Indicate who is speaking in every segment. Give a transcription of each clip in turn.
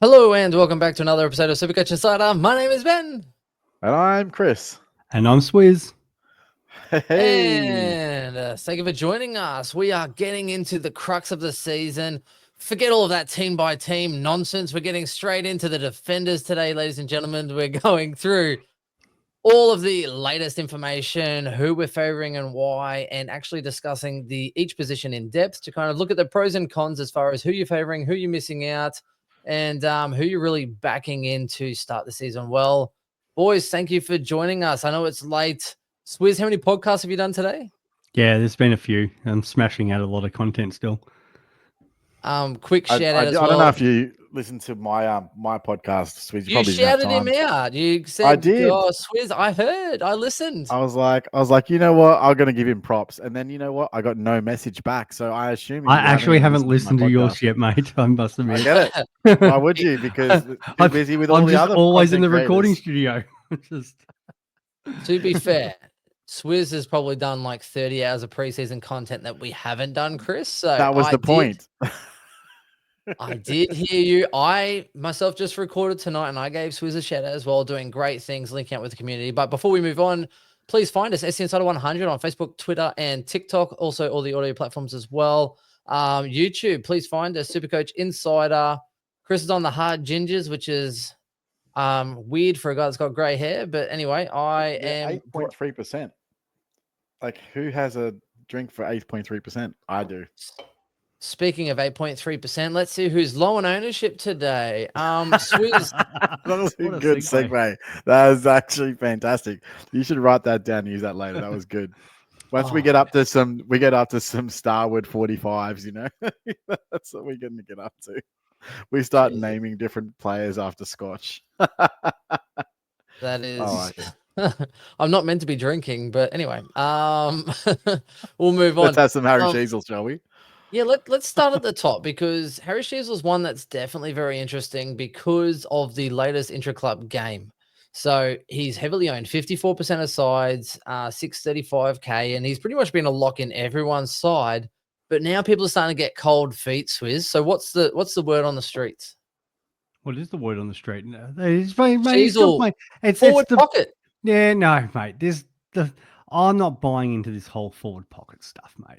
Speaker 1: Hello and welcome back to another episode of Supercoach Insider. My name is Ben.
Speaker 2: And I'm Chris.
Speaker 3: And I'm Swizz.
Speaker 2: Hey.
Speaker 1: And thank you for joining us. We are getting into the crux of the season. Forget all of that team by team nonsense. We're getting straight into the defenders today, ladies and gentlemen. We're going through all of the latest information, who we're favoring and why, and actually discussing each position in depth to kind of look at the pros and cons as far as who you're favoring, who you're missing out, and who you're really backing in to start the season well. Boys, thank you for joining us. I know it's late. Swizz, how many podcasts have you done today?
Speaker 3: Yeah, there's been a few. I'm smashing out a lot of content still.
Speaker 1: Quick shout out as well.
Speaker 2: I don't know if you listened to my my podcast, Swizz.
Speaker 1: You shouted him out. You said,
Speaker 2: I did.
Speaker 1: Oh, Swizz, I heard. I listened.
Speaker 2: I was like, you know what? I'm going to give him props. And then, you know what? I got no message back. So I assume
Speaker 3: I actually haven't listened to yours yet, mate. I must admit.
Speaker 2: I get it. Why would you? Because I'm busy with all the other.
Speaker 3: I'm always in the recording studio.
Speaker 1: To be fair, Swizz has probably done like 30 hours of preseason content that we haven't done, Chris. So
Speaker 2: that was the point.
Speaker 1: I did hear you. I myself just recorded tonight and I gave Swizz a shout out as well, doing great things, linking out with the community. But before we move on, please find us, SC Insider 100 on Facebook, Twitter, and TikTok. Also, all the audio platforms as well. YouTube, please find us, Supercoach Insider. Chris is on the hard gingers, which is weird for a guy that's got grey hair. But anyway, I am
Speaker 2: 8.3%. Like, who has a drink for 8.3%? I do.
Speaker 1: Speaking of 8.3%, let's see who's low on ownership today. Swizz.
Speaker 2: That was a good segue. That was actually fantastic. You should write that down and use that later. That was good. Once we get up to some Starwood 45s, you know, that's what we're going to get up to. We start naming different players after Scotch.
Speaker 1: That is. I'm not meant to be drinking, but anyway, we'll move on.
Speaker 2: Let's have some Harry Sheezel, shall we?
Speaker 1: Yeah, let's start at the top because Harry Sheezel is one that's definitely very interesting because of the latest intra-club game. So he's heavily owned, 54% of sides, 635K, and he's pretty much been a lock in everyone's side. But now people are starting to get cold feet, Swizz. So what's the word on the streets?
Speaker 3: What is the word on the street? It's very
Speaker 1: Sheezel,
Speaker 3: it's
Speaker 1: forward pocket.
Speaker 3: Yeah, no, mate. I'm not buying into this whole forward pocket stuff, mate.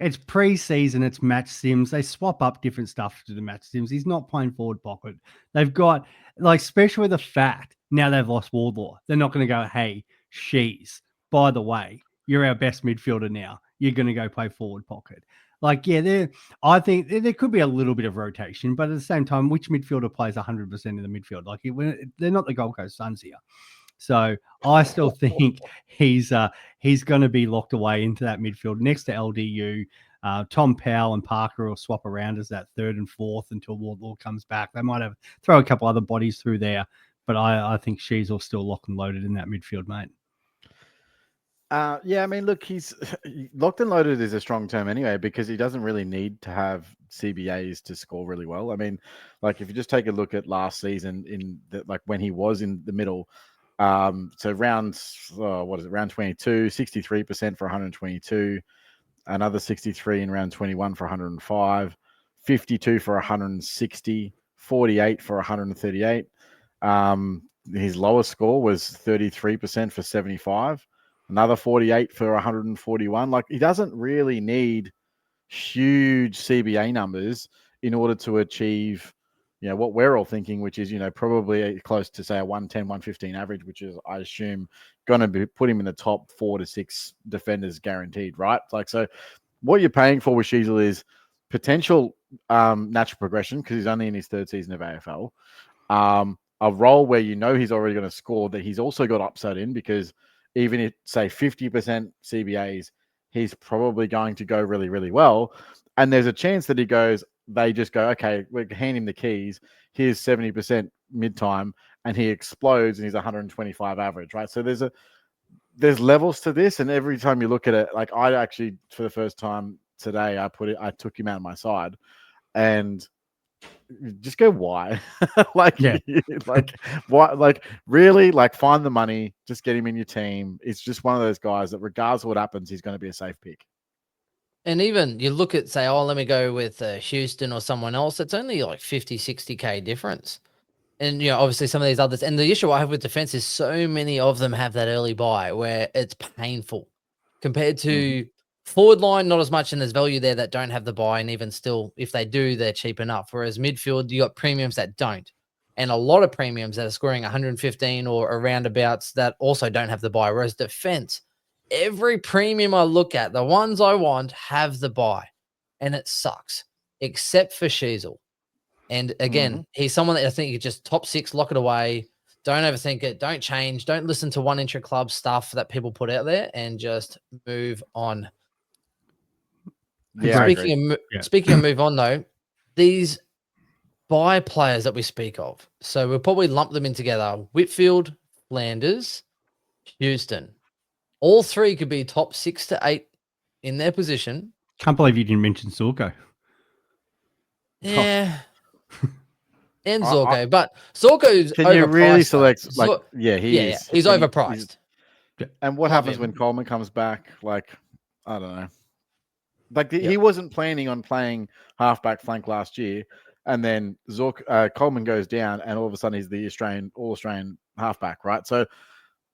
Speaker 3: It's pre-season, it's match sims. They swap up different stuff to the match sims. He's not playing forward pocket. They've got, like, especially the fact now they've lost Wardlaw. They're not going to go, hey, Sheezel, by the way, you're our best midfielder now. You're going to go play forward pocket. Like, yeah, I think there could be a little bit of rotation, but at the same time, which midfielder plays 100% in the midfield? Like, they're not the Gold Coast Suns here. So I still think he's going to be locked away into that midfield next to LDU. Tom Powell and Parker will swap around as that third and fourth until Wardlaw comes back. They might throw a couple other bodies through there, but I think Sheezel still locked and loaded in that midfield, mate.
Speaker 2: Yeah, I mean, look, he's locked and loaded is a strong term anyway, because he doesn't really need to have CBAs to score really well. I mean, like, if you just take a look at last season like when he was in the middle, so round 22, 63% for 122, another 63 in round 21 for 105, 52 for 160, 48 for 138. His lowest score was 33% for 75, another 48 for 141. Like, he doesn't really need huge CBA numbers in order to achieve, you know, what we're all thinking, which is, you know, probably close to, say, a 110, 115 average, which is, I assume, going to put him in the top 4 to 6 defenders guaranteed, right? Like, so what you're paying for with Sheezel is potential natural progression, because he's only in his 3rd season of AFL. A role where you know he's already going to score, that he's also got upside in, because even if, say, 50% CBAs, he's probably going to go really, really well. And there's a chance that they just go, okay, we hand him the keys. Here's 70% mid-time, and he explodes and he's 125 average, right? So there's levels to this, and every time you look at it, like, I actually, for the first time today, I took him out of my side, and just go, why? Like,
Speaker 3: yeah.
Speaker 2: Like, why? Like, really? Like, find the money, just get him in your team. It's just one of those guys that, regardless of what happens, he's going to be a safe pick.
Speaker 1: And even you look at, say, oh, let me go with Houston or someone else. It's only like 50, 60K difference. And, obviously some of these others. And the issue I have with defense is so many of them have that early buy where it's painful compared to forward line, not as much. And there's value there that don't have the buy. And even still, if they do, they're cheap enough. Whereas midfield, you got premiums that don't. And a lot of premiums that are scoring 115 or around abouts that also don't have the buy. Whereas defense, every premium I look at, the ones I want have the buy. And it sucks, except for Sheezel. And again, he's someone that I think you just top 6, lock it away. Don't overthink it. Don't change. Don't listen to one intra club stuff that people put out there and just move on.
Speaker 2: Yeah,
Speaker 1: Speaking of move on though, these buy players that we speak of. So we'll probably lump them in together. Whitfield, Flanders, Houston. All three could be top 6 to 8 in their position.
Speaker 3: Can't believe you didn't mention Zorko.
Speaker 1: Yeah. And Zorko, but Zorko's
Speaker 2: can
Speaker 1: overpriced.
Speaker 2: you really select?
Speaker 1: Though.
Speaker 2: Like, is.
Speaker 1: He's overpriced.
Speaker 2: And what happens when Coleman comes back? Like, I don't know. Like he wasn't planning on playing halfback flank last year, and then Coleman goes down, and all of a sudden he's the all Australian halfback, right? So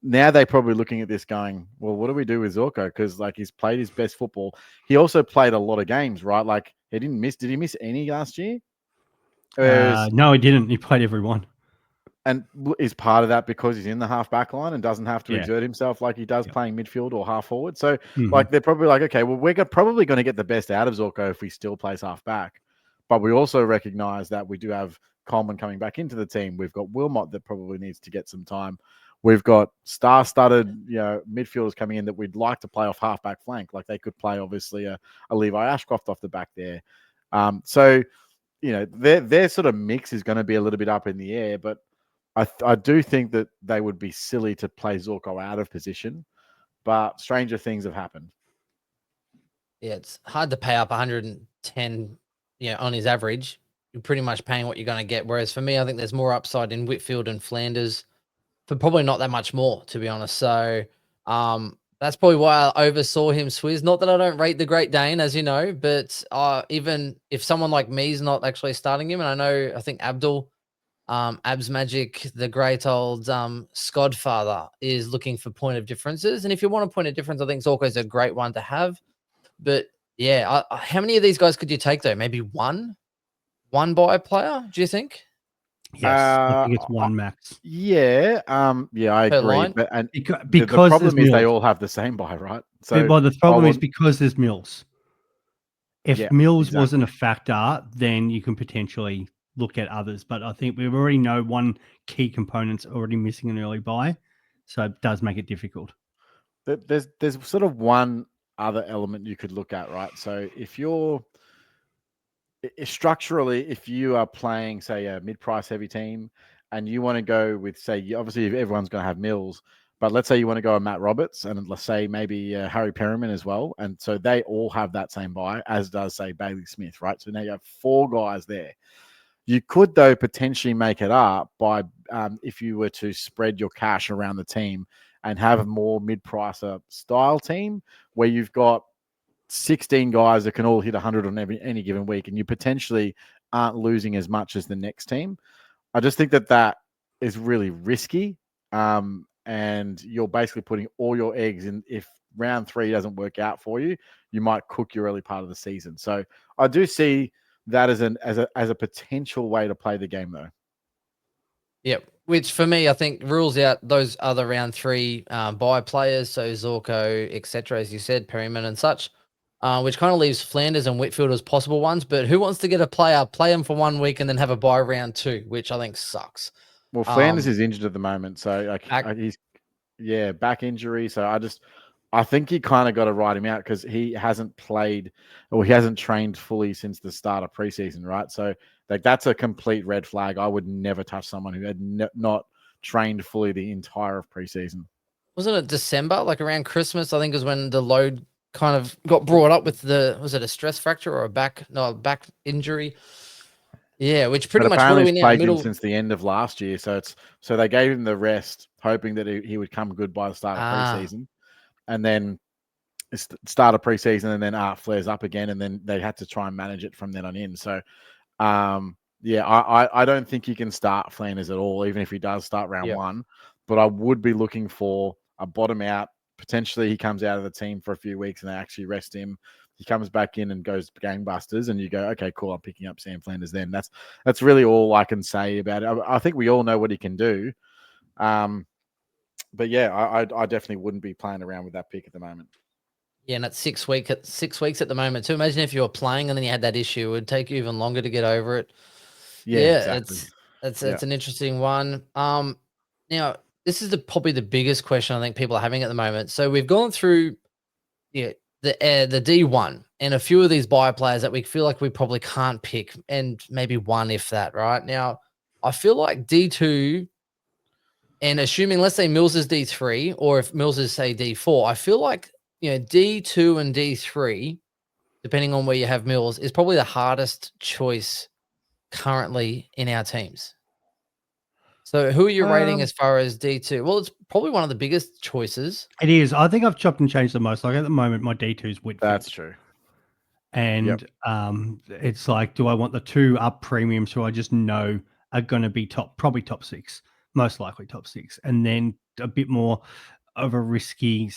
Speaker 2: now they're probably looking at this, going, "Well, what do we do with Zorko? Because like he's played his best football. He also played a lot of games, right? Like he didn't miss. Did he miss any last year?
Speaker 3: No, he didn't. He played every one.
Speaker 2: And is part of that because he's in the half-back line and doesn't have to exert himself like he does playing midfield or half-forward. So, like, they're probably like, okay, well, we're probably going to get the best out of Zorko if he still plays half-back. But we also recognize that we do have Coleman coming back into the team. We've got Wilmot that probably needs to get some time. We've got star-studded, midfielders coming in that we'd like to play off half-back flank. Like, they could play, obviously, a Levi Ashcroft off the back there. So, their sort of mix is going to be a little bit up in the air, but I do think that they would be silly to play Zorko out of position, but stranger things have happened.
Speaker 1: Yeah, it's hard to pay up 110, on his average. You're pretty much paying what you're going to get. Whereas for me, I think there's more upside in Whitfield and Flanders for probably not that much more, to be honest. So that's probably why I oversaw him swizz. Not that I don't rate the Great Dane, as you know, but even if someone like me is not actually starting him, and I think Abdul, Abs Magic, the great old Skodfather, is looking for point of differences. And if you want a point of difference, I think Zorko's a great one to have. But yeah, how many of these guys could you take though? Maybe one buy player, do you think?
Speaker 3: Yes, I think it's one max.
Speaker 2: Yeah, I agree. But
Speaker 3: because
Speaker 2: the problem is they all have the same buy, right? So
Speaker 3: the problem is because there's Mills. If Mills
Speaker 2: exactly.
Speaker 3: wasn't a factor, then you can potentially look at others. But I think we already know one key component's already missing an early buy, so it does make it difficult.
Speaker 2: There's sort of one other element you could look at, right? So if you're structurally, if you are playing, say, a mid-price heavy team, and you want to go with, say, obviously everyone's going to have Mills, but let's say you want to go with Matt Roberts, and let's say maybe Harry Perryman as well, and so they all have that same buy, as does, say, Bailey Smith, right? So now you have 4 guys there. You could, though, potentially make it up by if you were to spread your cash around the team and have a more mid-pricer style team where you've got 16 guys that can all hit 100 on any given week, and you potentially aren't losing as much as the next team. I just think that is really risky, and you're basically putting all your eggs in. If round 3 doesn't work out for you, you might cook your early part of the season. So I do see that as a potential way to play the game, though.
Speaker 1: Yep. Which for me, I think rules out those other round 3 buy players, so Zorko, etc., as you said, Perryman and such, which kind of leaves Flanders and Whitfield as possible ones. But who wants to get a player, play them for 1 week, and then have a buy round 2, which I think sucks.
Speaker 2: Well, Flanders is injured at the moment, so he's back injury. So I think you kind of got to write him out because he hasn't played or he hasn't trained fully since the start of preseason, right? So that's a complete red flag. I would never touch someone who had not trained fully the entire of preseason.
Speaker 1: Wasn't it December, like around Christmas? I think is when the load kind of got brought up with was it a stress fracture or a back injury? Yeah, which pretty much what are we now?
Speaker 2: Played since the end of last year, so they gave him the rest, hoping that he would come good by the start of preseason. And then start a preseason and then flares up again, and then they had to try and manage it from then on in. So, yeah, I don't think you can start Flanders at all, even if he does start round one. But I would be looking for a bottom out. Potentially, he comes out of the team for a few weeks and they actually rest him. He comes back in and goes gangbusters, and you go, okay, cool. I'm picking up Sam Flanders. Then that's really all I can say about it. I think we all know what he can do. But yeah, I definitely wouldn't be playing around with that pick at the moment.
Speaker 1: Yeah, and it's 6 weeks at the moment too. Imagine if you were playing and then you had that issue; it would take you even longer to get over it.
Speaker 2: Yeah, exactly.
Speaker 1: It's an interesting one. Now this is probably the biggest question I think people are having at the moment. So we've gone through the D1 and a few of these buy players that we feel like we probably can't pick, and maybe one if that. Right now, I feel like D2. And assuming, let's say Mills is D3, or if Mills is, say, D4, I feel like, D2 and D3, depending on where you have Mills, is probably the hardest choice currently in our teams. So who are you rating as far as D2? Well, it's probably one of the biggest choices.
Speaker 3: It is. I think I've chopped and changed the most. Like at the moment, my D2 is Whitfield.
Speaker 2: That's true.
Speaker 3: And it's like, do I want the 2 up premiums who I just know are going to be probably top 6, most likely top 6, and then a bit more of a risky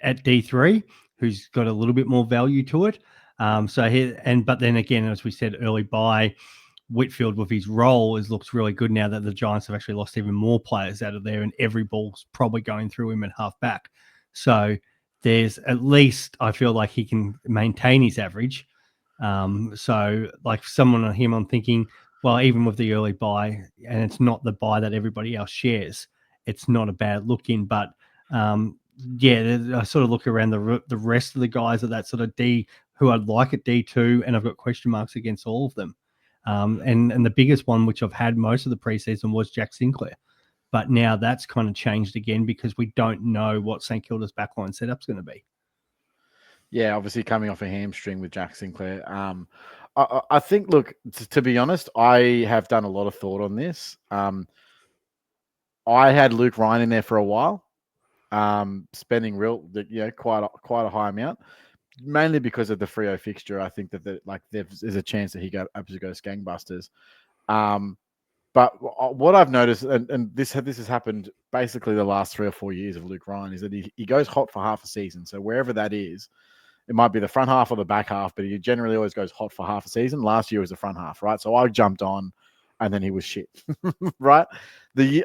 Speaker 3: at D3, who's got a little bit more value to it. But then again, as we said, early buy, Whitfield with his role looks really good now that the Giants have actually lost even more players out of there, and every ball's probably going through him at half back. So there's at least, I feel like he can maintain his average. So like someone on him, I'm thinking, well, even with the early buy, and it's not the buy that everybody else shares, it's not a bad look in. But I sort of look around the rest of the guys at that sort of D who I'd like at D2, and I've got question marks against all of them. And the biggest one, which I've had most of the preseason, was Jack Sinclair. But now that's kind of changed again because we don't know what St Kilda's backline setup's going to be.
Speaker 2: Yeah, obviously coming off a hamstring with Jack Sinclair. I think, look, to be honest, I have done a lot of thought on this. I had Luke Ryan in there for a while, spending quite a high amount, mainly because of the Freo fixture. I think that there's a chance that he absolutely goes gangbusters. But what I've noticed, and this has happened basically the last 3 or 4 years of Luke Ryan, is that he goes hot for half a season. So wherever that is, it might be the front half or the back half, but he generally always goes hot for half a season. Last year was the front half, right? So I jumped on, and then he was shit, right?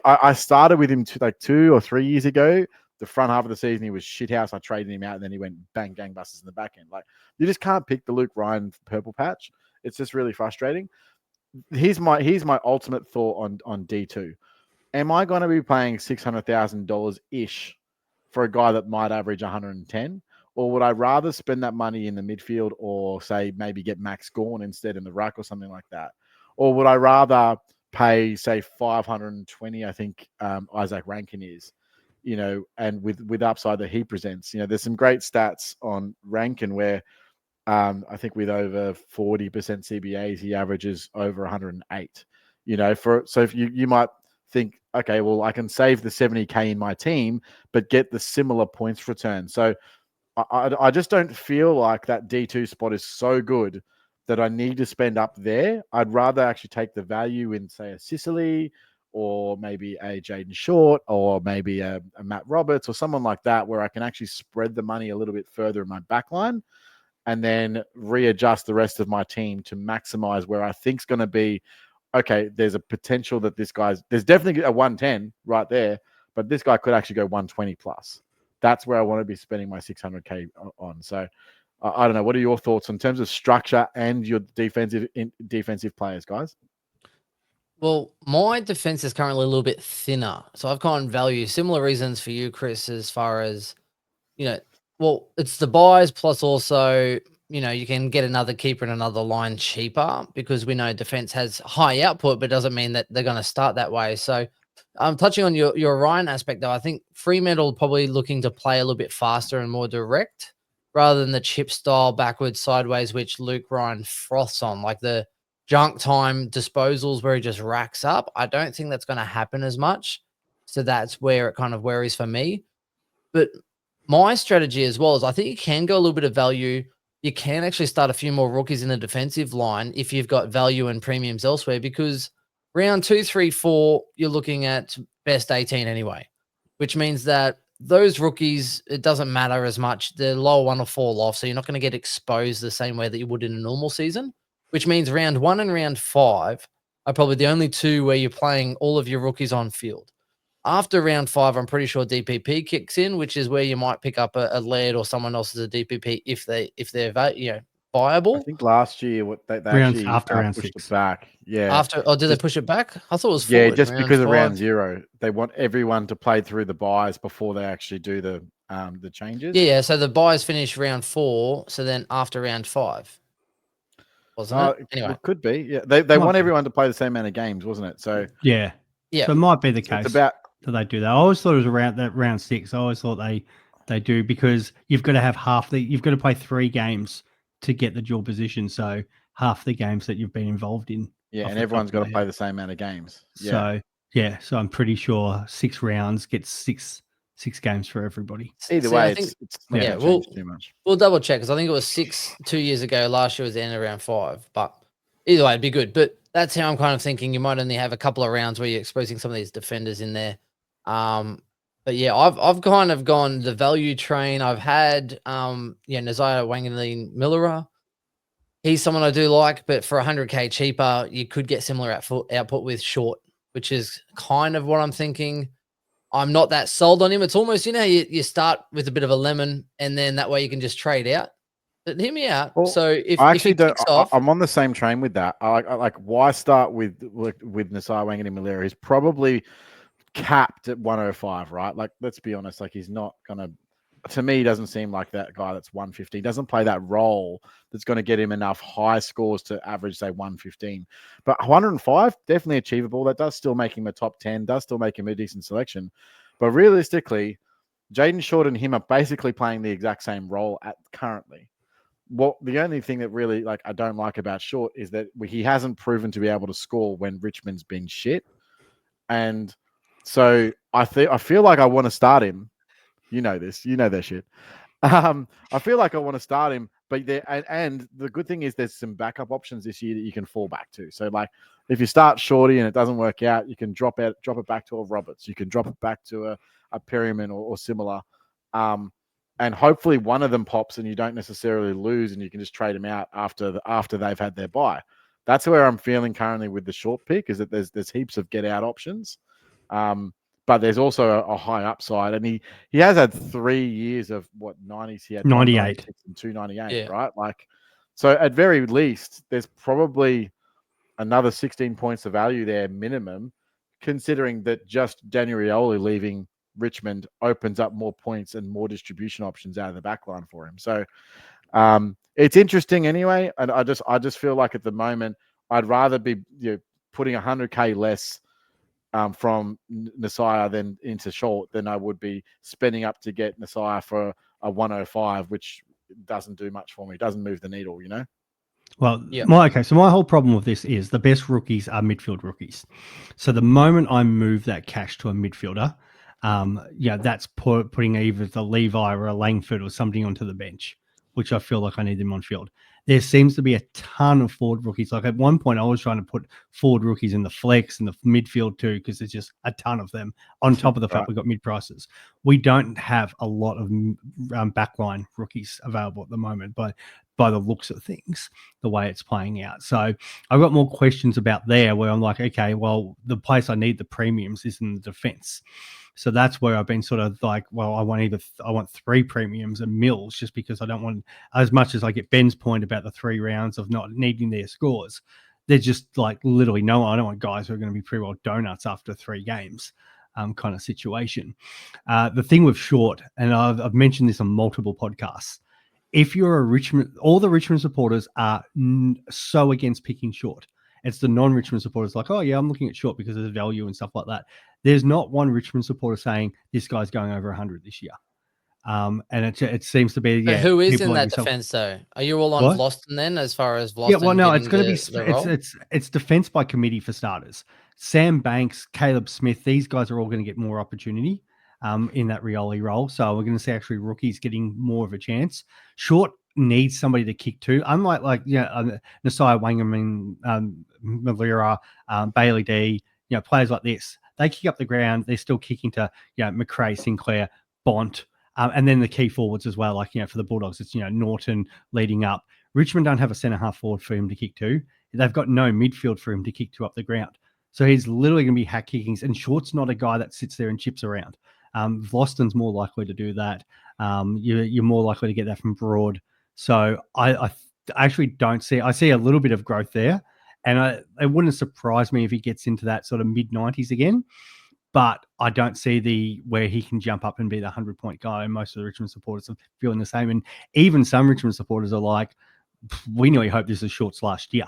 Speaker 2: I started with him 2 or 3 years ago. The front half of the season, he was shithouse. I traded him out, and then he went bang gangbusters in the back end. Like, you just can't pick the Luke Ryan purple patch. It's just really frustrating. Here's my ultimate thought on D2. Am I going to be paying $600,000 ish for a guy that might average 110, or would I rather spend that money in the midfield, or say maybe get Max Gawn instead in the ruck or something like that, or would I rather pay say 520? I think Isaac Rankin is, and with upside that he presents. There's some great stats on Rankin where. I think with over 40% CBAs, he averages over 108. So if you might think, okay, well, I can save the 70K in my team, but get the similar points return. So I just don't feel like that D2 spot is so good that I need to spend up there. I'd rather actually take the value in, say, a Sicily, or maybe a Jaden Short, or maybe a Matt Roberts, or someone like that, where I can actually spread the money a little bit further in my backline, and then readjust the rest of my team to maximize where I think is going to be, okay, there's a potential that there's definitely a 110 right there, but this guy could actually go 120 plus. That's where I want to be spending my 600K on. So I don't know. What are your thoughts in terms of structure and your defensive players, guys?
Speaker 1: Well, my defense is currently a little bit thinner. So I've gone value. Similar reasons for you, Chris, as far as, well, it's the buys plus also, you can get another keeper in another line cheaper, because we know defense has high output, but doesn't mean that they're going to start that way. So I'm touching on your Ryan aspect, though. I think Fremantle probably looking to play a little bit faster and more direct rather than the chip style backwards, sideways, which Luke Ryan froths on, like the junk time disposals where he just racks up. I don't think that's going to happen as much. So that's where it kind of worries for me. But my strategy as well is I think you can go a little bit of value. You can actually start a few more rookies in the defensive line if you've got value and premiums elsewhere, because round 2, 3, 4, you're looking at best 18 anyway, which means that those rookies, it doesn't matter as much. The lower one will fall off, so you're not going to get exposed the same way that you would in a normal season, which means round 1 and round 5 are probably the only two where you're playing all of your rookies on field. After round 5, I'm pretty sure DPP kicks in, which is where you might pick up a lead or someone else as a DPP if they're
Speaker 2: I
Speaker 1: viable.
Speaker 2: think last year what they
Speaker 3: Rounds
Speaker 2: actually
Speaker 3: after round
Speaker 2: pushed
Speaker 3: 6.
Speaker 2: it back. Yeah.
Speaker 1: After, or did they
Speaker 2: Just-
Speaker 1: push it back? I thought it was
Speaker 2: Yeah,
Speaker 1: forward.
Speaker 2: just
Speaker 1: round
Speaker 2: because of
Speaker 1: 5.
Speaker 2: round 0, they want everyone to play through the buys before they actually do the changes.
Speaker 1: Yeah. So the buys finish round 4. So then after round 5, wasn't it? Anyway,
Speaker 2: It could be. Yeah, they
Speaker 3: Might
Speaker 2: want
Speaker 3: be.
Speaker 2: everyone to play the same amount of games, wasn't it? So
Speaker 3: Yeah.
Speaker 1: yeah.
Speaker 3: So it might be the
Speaker 2: it's
Speaker 3: case
Speaker 2: about
Speaker 3: that they do that. I always thought it was around that round 6. I always thought they do, because you've got to have you've got to play 3 games to get the dual position. So half the games that you've been involved in.
Speaker 2: yeah,
Speaker 3: off
Speaker 2: and
Speaker 3: the top
Speaker 2: everyone's
Speaker 3: of
Speaker 2: got
Speaker 3: my
Speaker 2: to
Speaker 3: head.
Speaker 2: play the same amount of games. Yeah.
Speaker 3: So yeah, so I'm pretty sure 6 rounds gets six games for everybody.
Speaker 2: Either
Speaker 1: See,
Speaker 2: way,
Speaker 1: I think,
Speaker 2: it's not
Speaker 1: yeah,
Speaker 2: going to change too much.
Speaker 1: we'll double check, because I think it was 6 2 years ago. Last year was the end of round 5, but either way, it'd be good. But that's how I'm kind of thinking. You might only have a couple of rounds where you're exposing some of these defenders in there. But yeah, I've kind of gone the value train. I've had Nasiah Wanganeen Millera. He's someone I do like, but for 100K cheaper, you could get similar output with Short, which is kind of what I'm thinking. I'm not that sold on him. It's almost, you start with a bit of a lemon, and then that way you can just trade out. But hear me out.
Speaker 2: Well,
Speaker 1: So if
Speaker 2: I
Speaker 1: he
Speaker 2: actually don't.
Speaker 1: kicks off,
Speaker 2: I'm on the same train with that. I like why start with Nasiah Wanganeen Millera? He's probably capped at 105, right? Like, let's be honest. Like, he's not gonna. To me, he doesn't seem like that guy that's 150. He doesn't play that role that's going to get him enough high scores to average, say, 115. But 105, definitely achievable. That does still make him a top 10, does still make him a decent selection. But realistically, Jaden Short and him are basically playing the exact same role currently. The only thing that really I don't like about Short is that he hasn't proven to be able to score when Richmond's been shit. And so I feel like I want to start him. You know this. You know their shit. I feel like I want to start him, but and the good thing is there's some backup options this year that you can fall back to. So if you start Shorty and it doesn't work out, you can drop it back to a Roberts. You can drop it back to a Perryman or similar. And hopefully one of them pops and you don't necessarily lose, and you can just trade them out after they've had their bye. That's where I'm feeling currently with the Short pick, is that there's heaps of get out options. But there's also a high upside, and he has had 3 years of 90s. He had
Speaker 3: 98
Speaker 2: and 298, right? So at very least, there's probably another 16 points of value there minimum, considering that just Daniel leaving Richmond opens up more points and more distribution options out of the back line for him. So it's interesting anyway, and I just feel like at the moment I'd rather be putting 100K less from Nasiah than into Short than I would be spending up to get Nasiah for a 105, which doesn't do much for me. It doesn't move the needle,
Speaker 3: Well, so my whole problem with this is the best rookies are midfield rookies. So the moment I move that cash to a midfielder, that's putting either the Levi or a Langford or something onto the bench, which I feel like I need them on field. There seems to be a ton of forward rookies. Like at one point, I was trying to put forward rookies in the flex and the midfield too, because there's just a ton of them. On top of the fact we've got mid prices, we don't have a lot of backline rookies available at the moment. But by the looks of things, the way it's playing out. So I've got more questions about there where I'm like, okay, well, the place I need the premiums is in the defense. So that's where I've been sort of like, well, I want 3 premiums and Mills, just because I don't want, as much as I get Ben's point about the 3 rounds of not needing their scores, they're just literally I don't want guys who are going to be pretty well donuts after 3 games. Kind of situation. The thing with Short, and I've mentioned this on multiple podcasts, if you're a Richmond, all the Richmond supporters are so against picking Short. It's the non-Richmond supporters like, oh yeah, I'm looking at Short because of the value and stuff like that. There's not one Richmond supporter saying this guy's going over 100 this year. And it seems to be,
Speaker 1: But who is in that defense though? Are you all on Vlosten then, as far as Vlosten?
Speaker 3: Yeah, well, no, it's going to be it's defense by committee for starters. Sam Banks, Caleb Smith, these guys are all going to get more opportunity. in that Rioli role. So we're going to see actually rookies getting more of a chance. Short needs somebody to kick to, unlike Nasiah Wangerman, Malira, Bailey D, players like this. They kick up the ground. They're still kicking to McRae, Sinclair, Bont, and then the key forwards as well. Like for the Bulldogs, it's Norton leading up. Richmond don't have a centre half forward for him to kick to. They've got no midfield for him to kick to up the ground. So he's literally going to be hack kickings. And Short's not a guy that sits there and chips around. Vlosten's more likely to do that. You're more likely to get that from Broad. So I actually don't see. I see a little bit of growth there. And it wouldn't surprise me if he gets into that sort of mid-90s again. But I don't see where he can jump up and be the 100-point guy. And most of the Richmond supporters are feeling the same. And even some Richmond supporters are like, we nearly hope this is Short's last year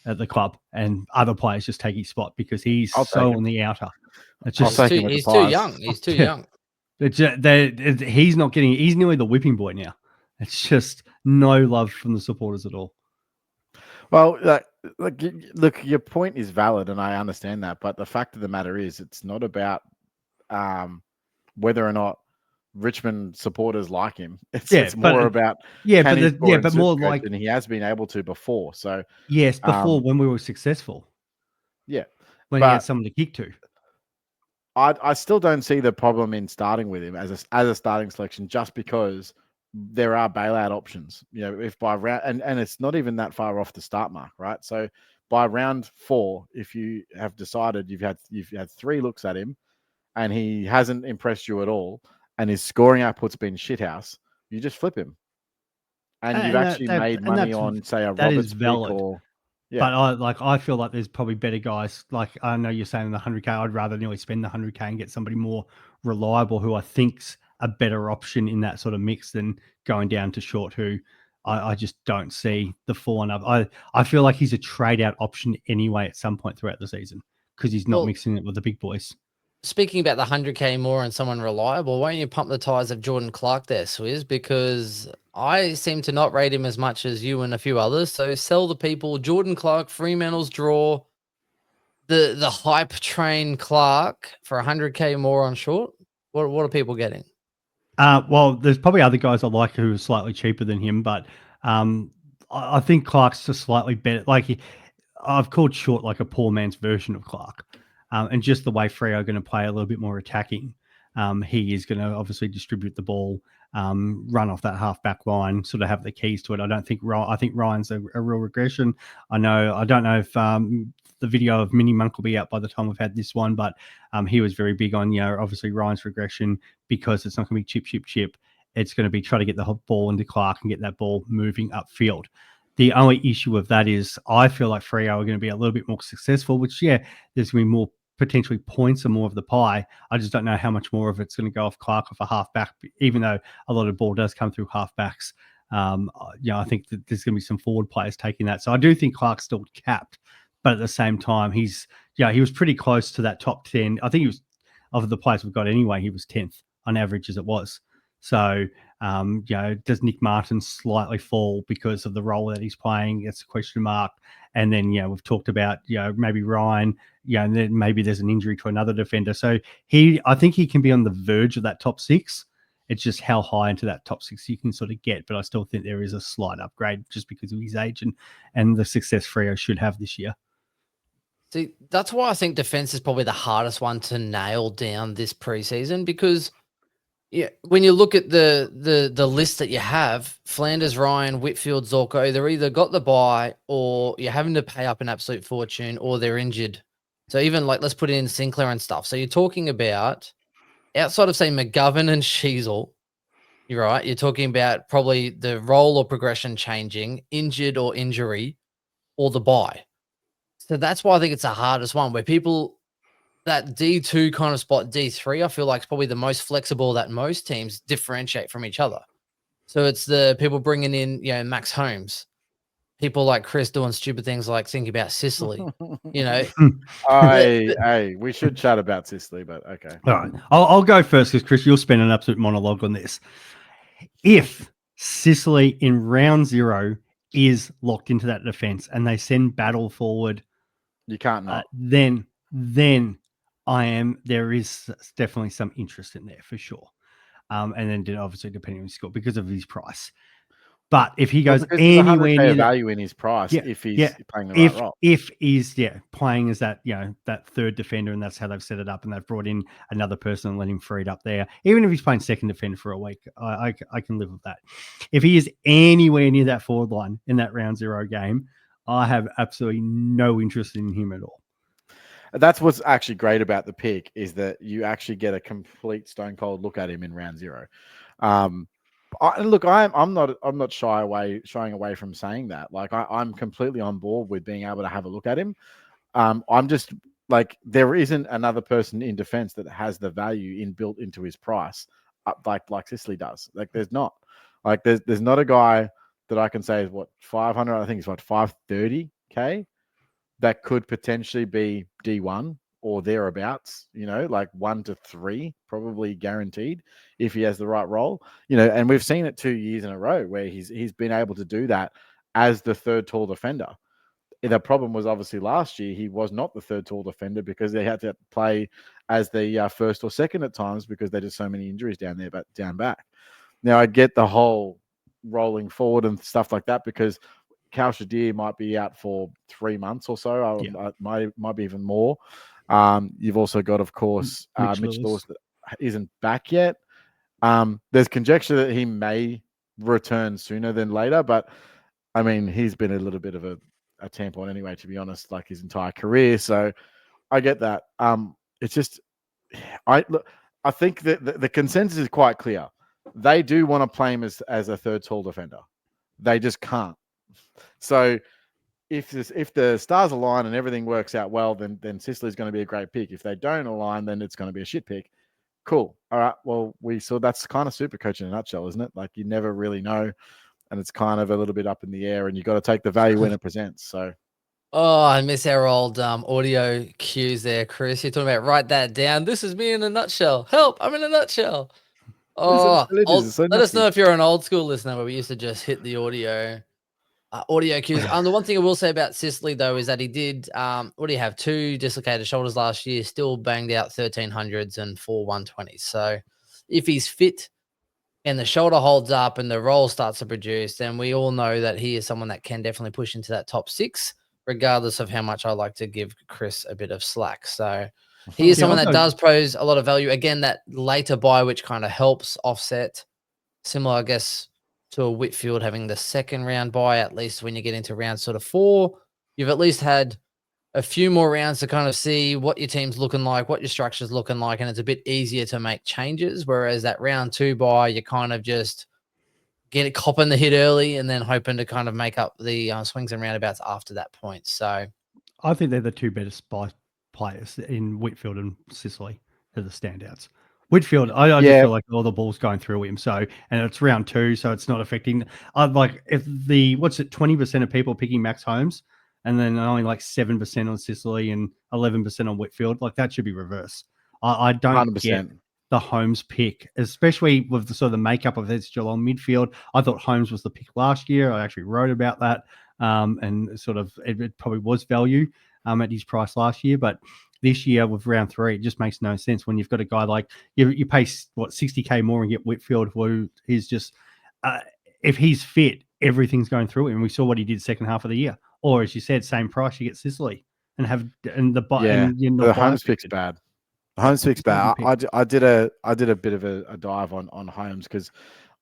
Speaker 3: at the club, and other players just take his spot because he's so on the outer. It's just
Speaker 1: he's too young. He's too young.
Speaker 3: He's not getting. He's nearly the whipping boy now. It's just no love from the supporters at all.
Speaker 2: Well, look, your point is valid, and I understand that. But the fact of the matter is, it's not about whether or not Richmond supporters like him. It's more about but more like, and he has been able to before. So
Speaker 3: yes, before when we were successful.
Speaker 2: Yeah,
Speaker 3: when he had someone to kick to.
Speaker 2: I still don't see the problem in starting with him as a starting selection, just because there are bailout options. If by round and it's not even that far off the start mark, right? So by round 4, if you have decided you've had 3 looks at him, and he hasn't impressed you at all, and his scoring output's been shithouse, you just flip him, and you've actually made money on, say, a Roberts pick or.
Speaker 3: Yeah. But I feel like there's probably better guys. Like I know you're saying the 100K. I'd rather nearly spend the 100K and get somebody more reliable who I think's a better option in that sort of mix than going down to Short, who I just don't see the full enough. I feel like he's a trade out option anyway at some point throughout the season because he's not mixing it with the big boys.
Speaker 1: Speaking about the 100K more and someone reliable, why don't you pump the tires of Jordan Clark there, Swizz? Because I seem to not rate him as much as you and a few others. So sell the people. Jordan Clark, Fremantle's draw, the hype train Clark for 100K more on Short. What are people getting?
Speaker 3: Well, there's probably other guys I like who are slightly cheaper than him, but I think Clark's just slightly better. Like I've called Short like a poor man's version of Clark. And just the way Freo are going to play a little bit more attacking, he is going to obviously distribute the ball, run off that half-back line, sort of have the keys to it. I think Ryan's a real regression. I don't know if the video of Mini Monk will be out by the time we've had this one, but he was very big on, obviously Ryan's regression, because it's not going to be chip. It's going to be try to get the ball into Clark and get that ball moving upfield. The only issue with that is I feel like Freo are going to be a little bit more successful, which, there's going to be more potentially points and more of the pie. I just don't know how much more of it's going to go off Clark off a halfback, even though a lot of ball does come through halfbacks. I think that there's going to be some forward players taking that. So I do think Clark's still capped, but at the same time, he was pretty close to that top 10. I think he was, of the players we've got anyway, he was 10th on average as it was. So, does Nick Martin slightly fall because of the role that he's playing? It's a question mark. And then, we've talked about, maybe Ryan, and then maybe there's an injury to another defender. So I think he can be on the verge of that top 6. It's just how high into that top 6 you can sort of get. But I still think there is a slight upgrade just because of his age and the success Freo should have this year.
Speaker 1: See, that's why I think defense is probably the hardest one to nail down this preseason, because when you look at the list that you have, Flanders, Ryan, Whitfield, Zorko, they're either got the bye or you're having to pay up an absolute fortune or they're injured. So even let's put in Sinclair and stuff. So you're talking about, outside of say McGovern and Sheezel, you're right. You're talking about probably the role or progression changing, injured or injury, or the bye. So that's why I think it's the hardest one, where people, that D2 kind of spot, D3, I feel like is probably the most flexible that most teams differentiate from each other. So it's the people bringing in, Max Holmes, people like Chris doing stupid things like thinking about Sicily,
Speaker 2: Hey, we should chat about Sicily, but okay.
Speaker 3: All right. I'll go first because, Chris, you'll spend an absolute monologue on this. If Sicily in round 0 is locked into that defense and they send Battle forward,
Speaker 2: you can't not.
Speaker 3: Then There is definitely some interest in there for sure. And then obviously depending on his score because of his price. But if he goes
Speaker 2: because there's
Speaker 3: anywhere
Speaker 2: 100K
Speaker 3: near
Speaker 2: of
Speaker 3: that,
Speaker 2: value in his price
Speaker 3: yeah,
Speaker 2: if he's
Speaker 3: yeah.
Speaker 2: playing the right role.
Speaker 3: If he's playing as that that third defender, and that's how they've set it up, and they've brought in another person and let him free it up there. Even if he's playing second defender for a week, I can live with that. If he is anywhere near that forward line in that round 0 game, I have absolutely no interest in him at all.
Speaker 2: That's what's actually great about the pick is that you actually get a complete stone cold look at him in round 0. I'm not shying away from saying that. Like I'm completely on board with being able to have a look at him. I'm just like there isn't another person in defense that has the value built into his price, like Sicily does. Like there's not. Like there's not a guy that I can say is what 500. I think it's what 530K that could potentially be D1 or thereabouts, like 1 to 3, probably guaranteed if he has the right role, and we've seen it 2 years in a row where he's been able to do that as the third tall defender. The problem was obviously last year he was not the third tall defender because they had to play as the first or second at times because there's just so many injuries down there, but down back. Now I get the whole rolling forward and stuff like that because Cal Shadir might be out for 3 months or so. Might be even more. You've also got, of course, Mitch Lewis that isn't back yet. There's conjecture that he may return sooner than later, but I mean, he's been a little bit of a tampon anyway, to be honest, like his entire career. So I get that. It's just, I think that the consensus is quite clear. They do want to play him as a third tall defender. They just can't. So if the stars align and everything works out well, then Sicily's going to be a great pick. If they don't align, then it's going to be a shit pick. Cool. All right. Well, we saw that's kind of Supercoach in a nutshell, isn't it? Like you never really know, and it's kind of a little bit up in the air, and you got to take the value when it presents. So.
Speaker 1: Oh, I miss our old audio cues there, Chris. You're talking about write that down. This is me in a nutshell. Help! I'm in a nutshell. Oh, let us know if you're an old school listener where we used to just hit the audio cues. The one thing I will say about Sicily though is that he did what do you have? 2 dislocated shoulders last year, still banged out 1300s and 4 120s. So if he's fit and the shoulder holds up and the roll starts to produce, then we all know that he is someone that can definitely push into that top 6, regardless of how much I like to give Chris a bit of slack. So he is someone that does pose a lot of value. Again, that later buy, which kind of helps offset, similar, I guess, to a Whitfield having the second round buy, at least when you get into round sort of 4, you've at least had a few more rounds to kind of see what your team's looking like, what your structure's looking like, and it's a bit easier to make changes. Whereas that round 2 buy, you kind of just get it copping the hit early and then hoping to kind of make up the swings and roundabouts after that point. So
Speaker 3: I think they're the 2 better spy players in Whitfield and Sicily. They're the standouts. Whitfield, I just feel like all the ball's going through him. So, and it's round 2, so it's not affecting. Like if 20% of people picking Max Holmes, and then only like 7% on Sicily and 11% on Whitfield, like that should be reversed. I don't
Speaker 2: 100%.
Speaker 3: get the Holmes pick, especially with the sort of the makeup of this Geelong midfield. I thought Holmes was the pick last year. I actually wrote about that, and sort of it probably was value at his price last year, but this year with round 3, it just makes no sense when you've got a guy like you pay what 60K more and get Whitfield, who is just if he's fit, everything's going through him. We saw what he did second half of the year. Or as you said, same price, you get Sicily and
Speaker 2: the Holmes pick's bad. Holmes pick's bad. I did a bit of a dive on Holmes because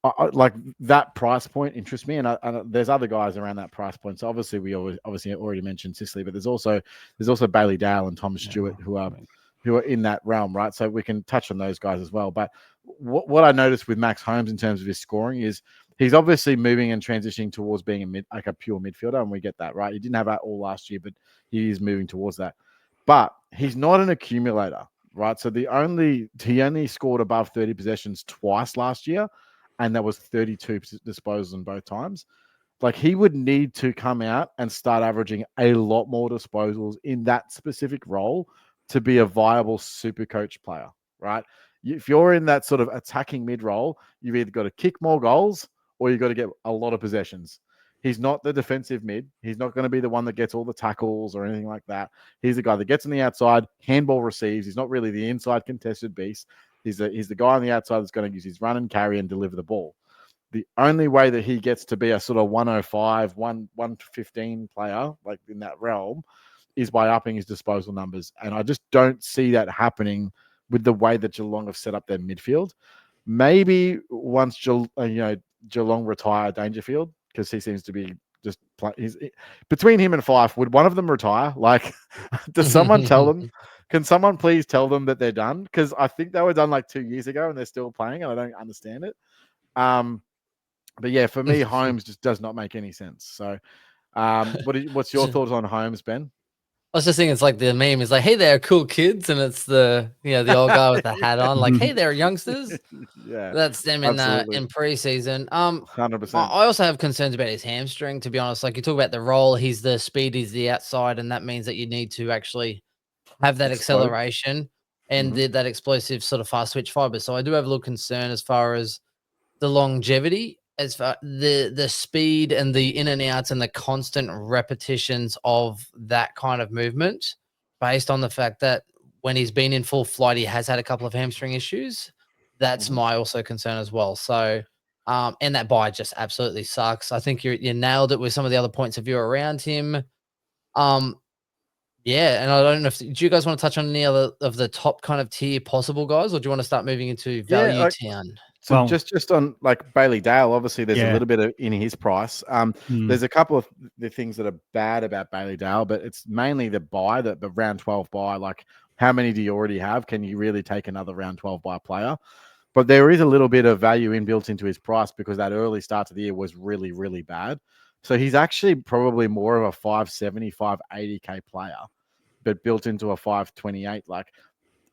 Speaker 2: I like that price point interests me, and there's other guys around that price point. So obviously we already mentioned Sicily, but there's also Bailey Dale and Thomas Stewart who are in that realm, right? So we can touch on those guys as well. But what I noticed with Max Holmes in terms of his scoring is he's obviously moving and transitioning towards being a pure midfielder, and we get that, right? He didn't have that all last year, but he is moving towards that. But he's not an accumulator, right? So he only scored above 30 possessions twice last year, and that was 32 disposals in both times. Like he would need to come out and start averaging a lot more disposals in that specific role to be a viable super coach player, right? If you're in that sort of attacking mid role, you've either got to kick more goals or you've got to get a lot of possessions. He's not the defensive mid. He's not going to be the one that gets all the tackles or anything like that. He's the guy that gets on the outside, handball receives. He's not really the inside contested beast. He's the guy on the outside that's going to use his run and carry and deliver the ball. The only way that he gets to be a sort of 105, 115 player, like in that realm, is by upping his disposal numbers. And I just don't see that happening with the way that Geelong have set up their midfield. Maybe once Geelong retire Dangerfield, because he seems to be just between him and Fife, would one of them retire? Like, does someone tell them? Can someone please tell them that they're done? Because I think they were done like 2 years ago and they're still playing, and I don't understand it. But yeah, for me, Holmes just does not make any sense. So, what's your thoughts on Holmes, Ben?
Speaker 1: I was just thinking, it's like the meme is like, "Hey there, cool kids," and it's the old guy with the hat on, like, "Hey there, youngsters."
Speaker 2: Yeah,
Speaker 1: that's them in preseason.
Speaker 2: 100%.
Speaker 1: I also have concerns about his hamstring. To be honest, like you talk about the role, he's the speed, he's the outside, and that means that you need to actually have that acceleration and that explosive sort of fast switch fiber. So I do have a little concern as far as the longevity, as far the speed and the in and outs and the constant repetitions of that kind of movement, based on the fact that when he's been in full flight, he has had a couple of hamstring issues. That's my also concern as well. So, and that buy just absolutely sucks. I think you nailed it with some of the other points of view around him. Yeah, and I don't know do you guys want to touch on any other of the top kind of tier possible guys, or do you want to start moving into value town?
Speaker 2: So just on like Bailey Dale, obviously there's a little bit in his price. There's a couple of the things that are bad about Bailey Dale, but it's mainly the buy, the round 12 buy. Like, how many do you already have? Can you really take another round 12 buy player? But there is a little bit of value built into his price because that early start of the year was really, really bad. So he's actually probably more of a 570, 580K player, but built into a 528. Like,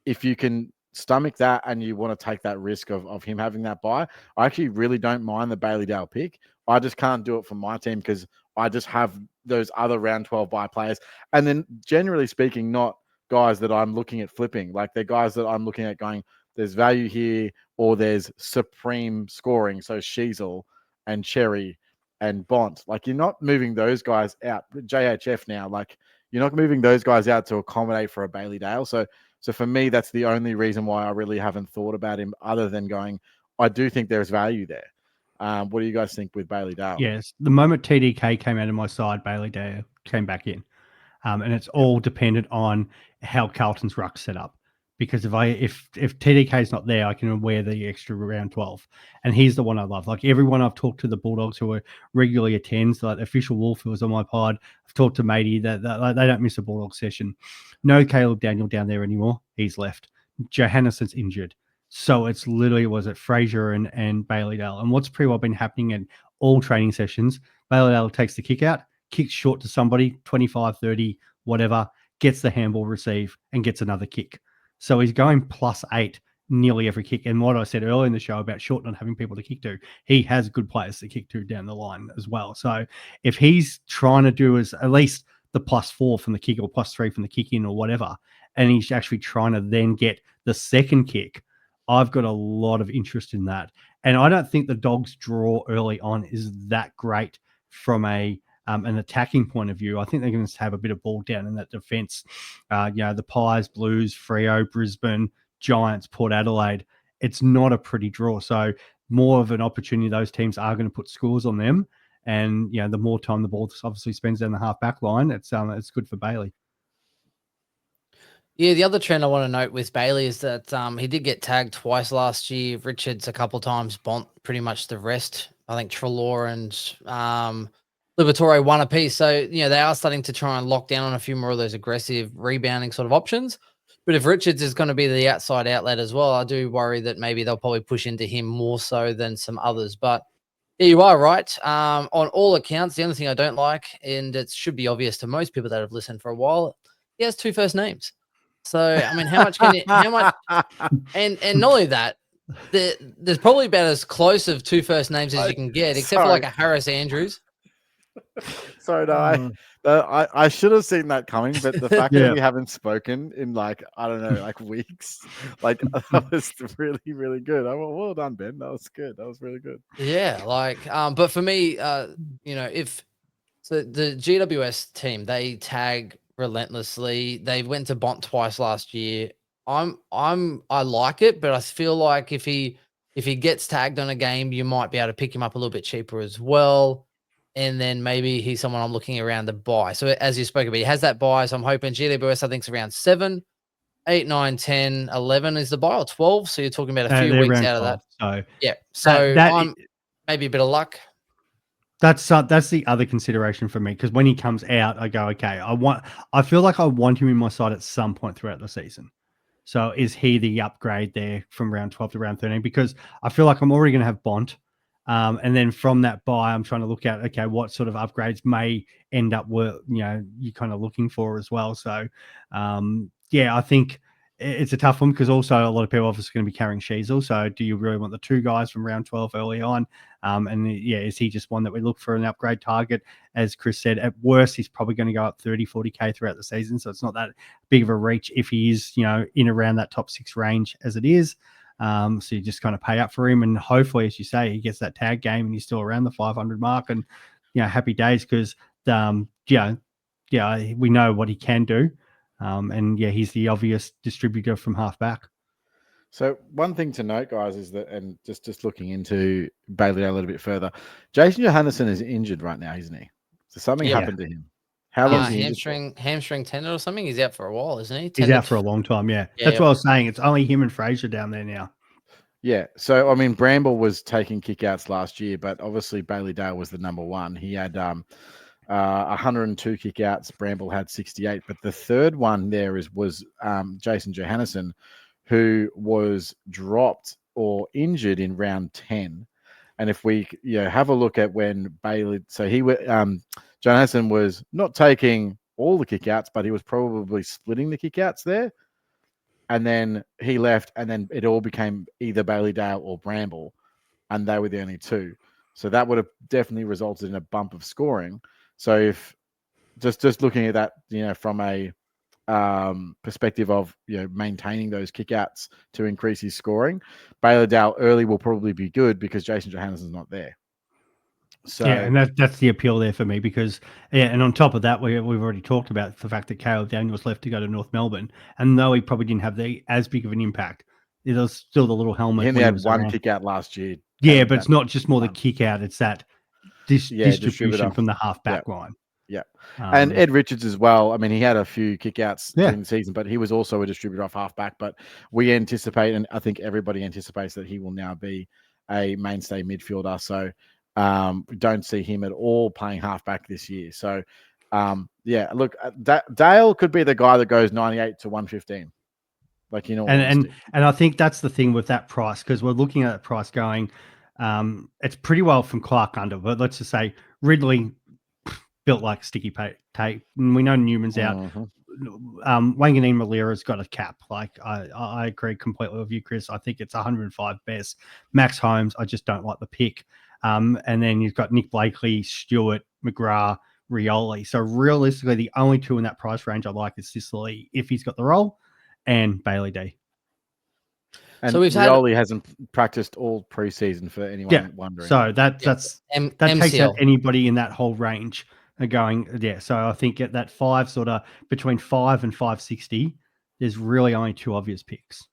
Speaker 2: if you can stomach that and you want to take that risk of him having that buy, I actually really don't mind the Bailey Dale pick. I just can't do it for my team because I just have those other round 12 buy players. And then generally speaking, not guys that I'm looking at flipping. Like, they're guys that I'm looking at going, there's value here, or there's supreme scoring. So Sheezel and Cherry and Bont. Like, you're not moving those guys out. JHF now, like, you're not moving those guys out to accommodate for a Bailey Dale. So for me, that's the only reason why I really haven't thought about him, other than going, I do think there's value there. What do you guys think with Bailey Dale?
Speaker 3: Yes, the moment TDK came out of my side, Bailey Dale came back in. And it's all dependent on how Carlton's ruck set up. Because if TDK is not there, I can wear the extra round 12. And he's the one I love. Like, everyone I've talked to, the Bulldogs who are regularly attends, like Official Wolf, who was on my pod, I've talked to Matey, that they don't miss a Bulldog session. No Caleb Daniel down there anymore. He's left. Johannesson's injured. So it's literally, was it Fraser and Bailey Dale? And what's pretty well been happening in all training sessions, Bailey Dale takes the kick out, kicks short to somebody, 25, 30, whatever, gets the handball receive and gets another kick. So he's going +8 nearly every kick. And what I said earlier in the show about Short not having people to kick to, he has good players to kick to down the line as well. So if he's trying to do is at least the +4 from the kick or +3 from the kick in or whatever, and he's actually trying to then get the second kick, I've got a lot of interest in that. And I don't think the Dogs' draw early on is that great from an attacking point of view. I think they're going to have a bit of ball down in that defence. The Pies, Blues, Freo, Brisbane, Giants, Port Adelaide. It's not a pretty draw. So more of an opportunity. Those teams are going to put scores on them. And, the more time the ball obviously spends down the half-back line, it's good for Bailey.
Speaker 1: Yeah, the other trend I want to note with Bailey is that he did get tagged twice last year. Richards a couple times, Bont pretty much the rest. I think Treloar and Liberatore one apiece. So, they are starting to try and lock down on a few more of those aggressive rebounding sort of options. But if Richards is going to be the outside outlet as well, I do worry that maybe they'll probably push into him more so than some others. But yeah, you are right. On all accounts, the only thing I don't like, and it should be obvious to most people that have listened for a while, he has 2 first names. So, I mean, how much, and not only that, there's probably about as close of 2 first names as you can get, except for like a Harris Andrews.
Speaker 2: Sorry, no, I should have seen that coming, but the fact
Speaker 3: Yeah.
Speaker 2: that we haven't spoken in like, I don't know, like weeks, like that was really, really good. Well done, Ben. That was good. That was really good.
Speaker 1: Yeah, like, but for me, if so the GWS team, they tag relentlessly. They went to Bont twice last year. I like it, but I feel like if he gets tagged on a game, you might be able to pick him up a little bit cheaper as well. And then maybe he's someone I'm looking around to buy. So as you spoke about, he has that buy. So I'm hoping GWS, I think, is around 7, 8, 9, 10, 11 is the buy, or 12. So you're talking about a few
Speaker 3: They're
Speaker 1: weeks
Speaker 3: around
Speaker 1: out of that.
Speaker 3: 12. So
Speaker 1: Yeah. So
Speaker 3: that
Speaker 1: I'm maybe a bit of luck.
Speaker 3: that's the other consideration for me, because when he comes out, I go, okay, I feel like I want him in my side at some point throughout the season. So is he the upgrade there from round 12 to round 13? Because I feel like I'm already going to have Bont. And then from that buy, I'm trying to look at, okay, what sort of upgrades may end up you're kind of looking for as well. So, I think it's a tough one, because also a lot of people obviously going to be carrying Sheezel. So do you really want the two guys from round 12 early on? Is he just one that we look for an upgrade target? As Chris said, at worst, he's probably going to go up 30, 40K throughout the season. So it's not that big of a reach if he is, in around that top 6 range as it is. So you just kind of pay up for him, and hopefully, as you say, he gets that tag game and he's still around the 500 mark, and happy days, because we know what he can do, he's the obvious distributor from half back.
Speaker 2: So one thing to note, guys, is that, and just looking into Bailey a little bit further, Jason Johannesson is injured right now, isn't he? So something happened to him. How long is he
Speaker 1: hamstring tendon or something? He's out for a while, isn't he?
Speaker 3: He's out for a long time. Yeah, that's what I was saying. It's only him and Fraser down there now.
Speaker 2: Yeah. So I mean, Bramble was taking kickouts last year, but obviously Bailey Dale was the number one. He had 102 kickouts. Bramble had 68, but the third one there was Jason Johannesson, who was dropped or injured in round 10. And if we have a look at when Bailey, so Johannesson was not taking all the kickouts, but he was probably splitting the kickouts there. And then he left, and then it all became either Bailey Dale or Bramble, and they were the only two. So that would have definitely resulted in a bump of scoring. So if just looking at that, from a perspective of maintaining those kickouts to increase his scoring, Bailey Dale early will probably be good because Jason Johannesson's not there. So
Speaker 3: and that's the appeal there for me, because and on top of that, we've already talked about the fact that Caleb Daniels left to go to North Melbourne, and though he probably didn't have as big of an impact, there was still the little helmet.
Speaker 2: He only had one kick out last year.
Speaker 3: Yeah, but it's not just more the kick out; it's that distribution from the half back line.
Speaker 2: Yeah, and Ed Richards as well. I mean, he had a few kickouts during the season, but he was also a distributor off halfback. But we anticipate, and I think everybody anticipates, that he will now be a mainstay midfielder. So we don't see him at all playing halfback this year. So look, Dale could be the guy that goes 98 to 115. Like,
Speaker 3: and I think that's the thing with that price, because we're looking at that price going, it's pretty well from Clark under, but let's just say Ridley built like sticky tape. We know Newman's out. Wanganeen Malira's got a cap. Like I agree completely with you, Chris. I think it's 105 best. Max Holmes, I just don't like the pick. And then you've got Nick Blakely, Stewart, McGrath, Rioli. So realistically, the only two in that price range I like is Sicily, if he's got the role, and Bailey D.
Speaker 2: And so Rioli hasn't practiced all preseason, for anyone wondering.
Speaker 3: So that takes out anybody in that whole range going. So I think at that sort of between 5 and 560, there's really only two obvious picks.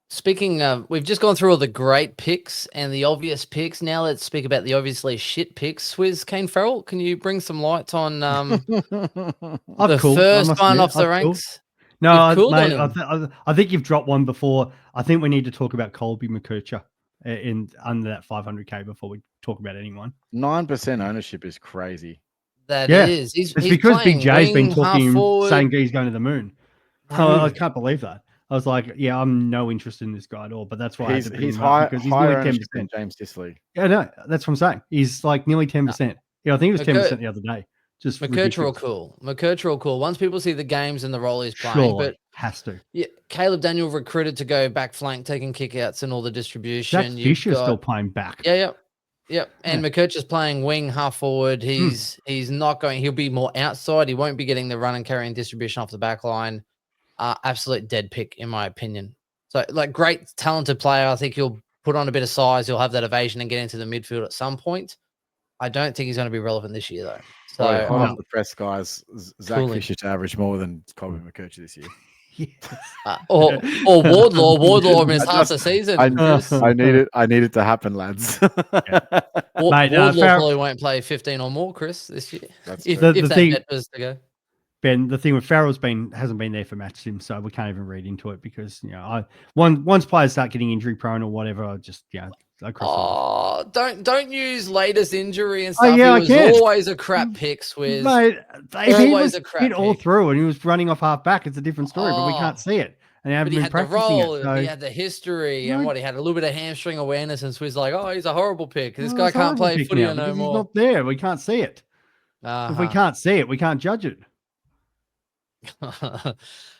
Speaker 1: Speaking of, we've just gone through all the great picks and the obvious picks. Now let's speak about the obviously shit picks. Swizz, Kane Farrell, can you bring some lights on the first one off the ranks?
Speaker 3: No, mate, I think you've dropped one before. I think we need to talk about Colby McKercher under that 500K before we talk about anyone.
Speaker 2: 9% ownership is crazy.
Speaker 1: That is. It's
Speaker 3: because Big J's been talking, saying he's going to the moon. I can't believe that. I was like, I'm no interested in this guy at all. But that's why
Speaker 2: he's high, because he's nearly 10% than James Sicily.
Speaker 3: Yeah, no, that's what I'm saying. He's like nearly 10%. Yeah, I think it was 10% the other day. Just
Speaker 1: McKercher cool. Once people see the games and the role he's playing, but
Speaker 3: has to.
Speaker 1: Yeah, Caleb Daniel recruited to go back flank, taking kickouts and all the distribution.
Speaker 3: Jack Fisher's still playing back.
Speaker 1: Yeah. Yep. And McKerch is playing wing, half forward. He's not going. He'll be more outside. He won't be getting the run and carrying distribution off the back line. Absolute dead pick, in my opinion. So, like, great, talented player. I think he'll put on a bit of size. He'll have that evasion and get into the midfield at some point. I don't think he's going to be relevant this year, though. So,
Speaker 2: hot off the press, guys. Zach
Speaker 1: cooling.
Speaker 2: Fisher to average more than Colby McKercher this year.
Speaker 1: Or Wardlaw. Wardlaw missed half the season.
Speaker 2: I need it to happen, lads.
Speaker 3: Mate,
Speaker 1: Wardlaw probably won't play 15 or more, Chris, this year.
Speaker 2: That's
Speaker 1: if
Speaker 2: true.
Speaker 1: that bet was to go.
Speaker 3: Ben, the thing with Farrell's hasn't been there for match sim, so we can't even read into it because once players start getting injury prone or whatever, I just
Speaker 1: don't use latest injury and stuff.
Speaker 3: Oh, yeah,
Speaker 1: he was always a crap pick, Swizz.
Speaker 3: Mate,
Speaker 1: always a crap
Speaker 3: hit all
Speaker 1: pick.
Speaker 3: through and he was running off half back. It's a different story, but we can't see it. And
Speaker 1: he had the role, he had the history, and he had a little bit of hamstring awareness, and Swizz like, oh, he's a horrible pick. This guy can't play footy no more.
Speaker 3: He's not there. We can't see it. If we can't see it, we can't judge it.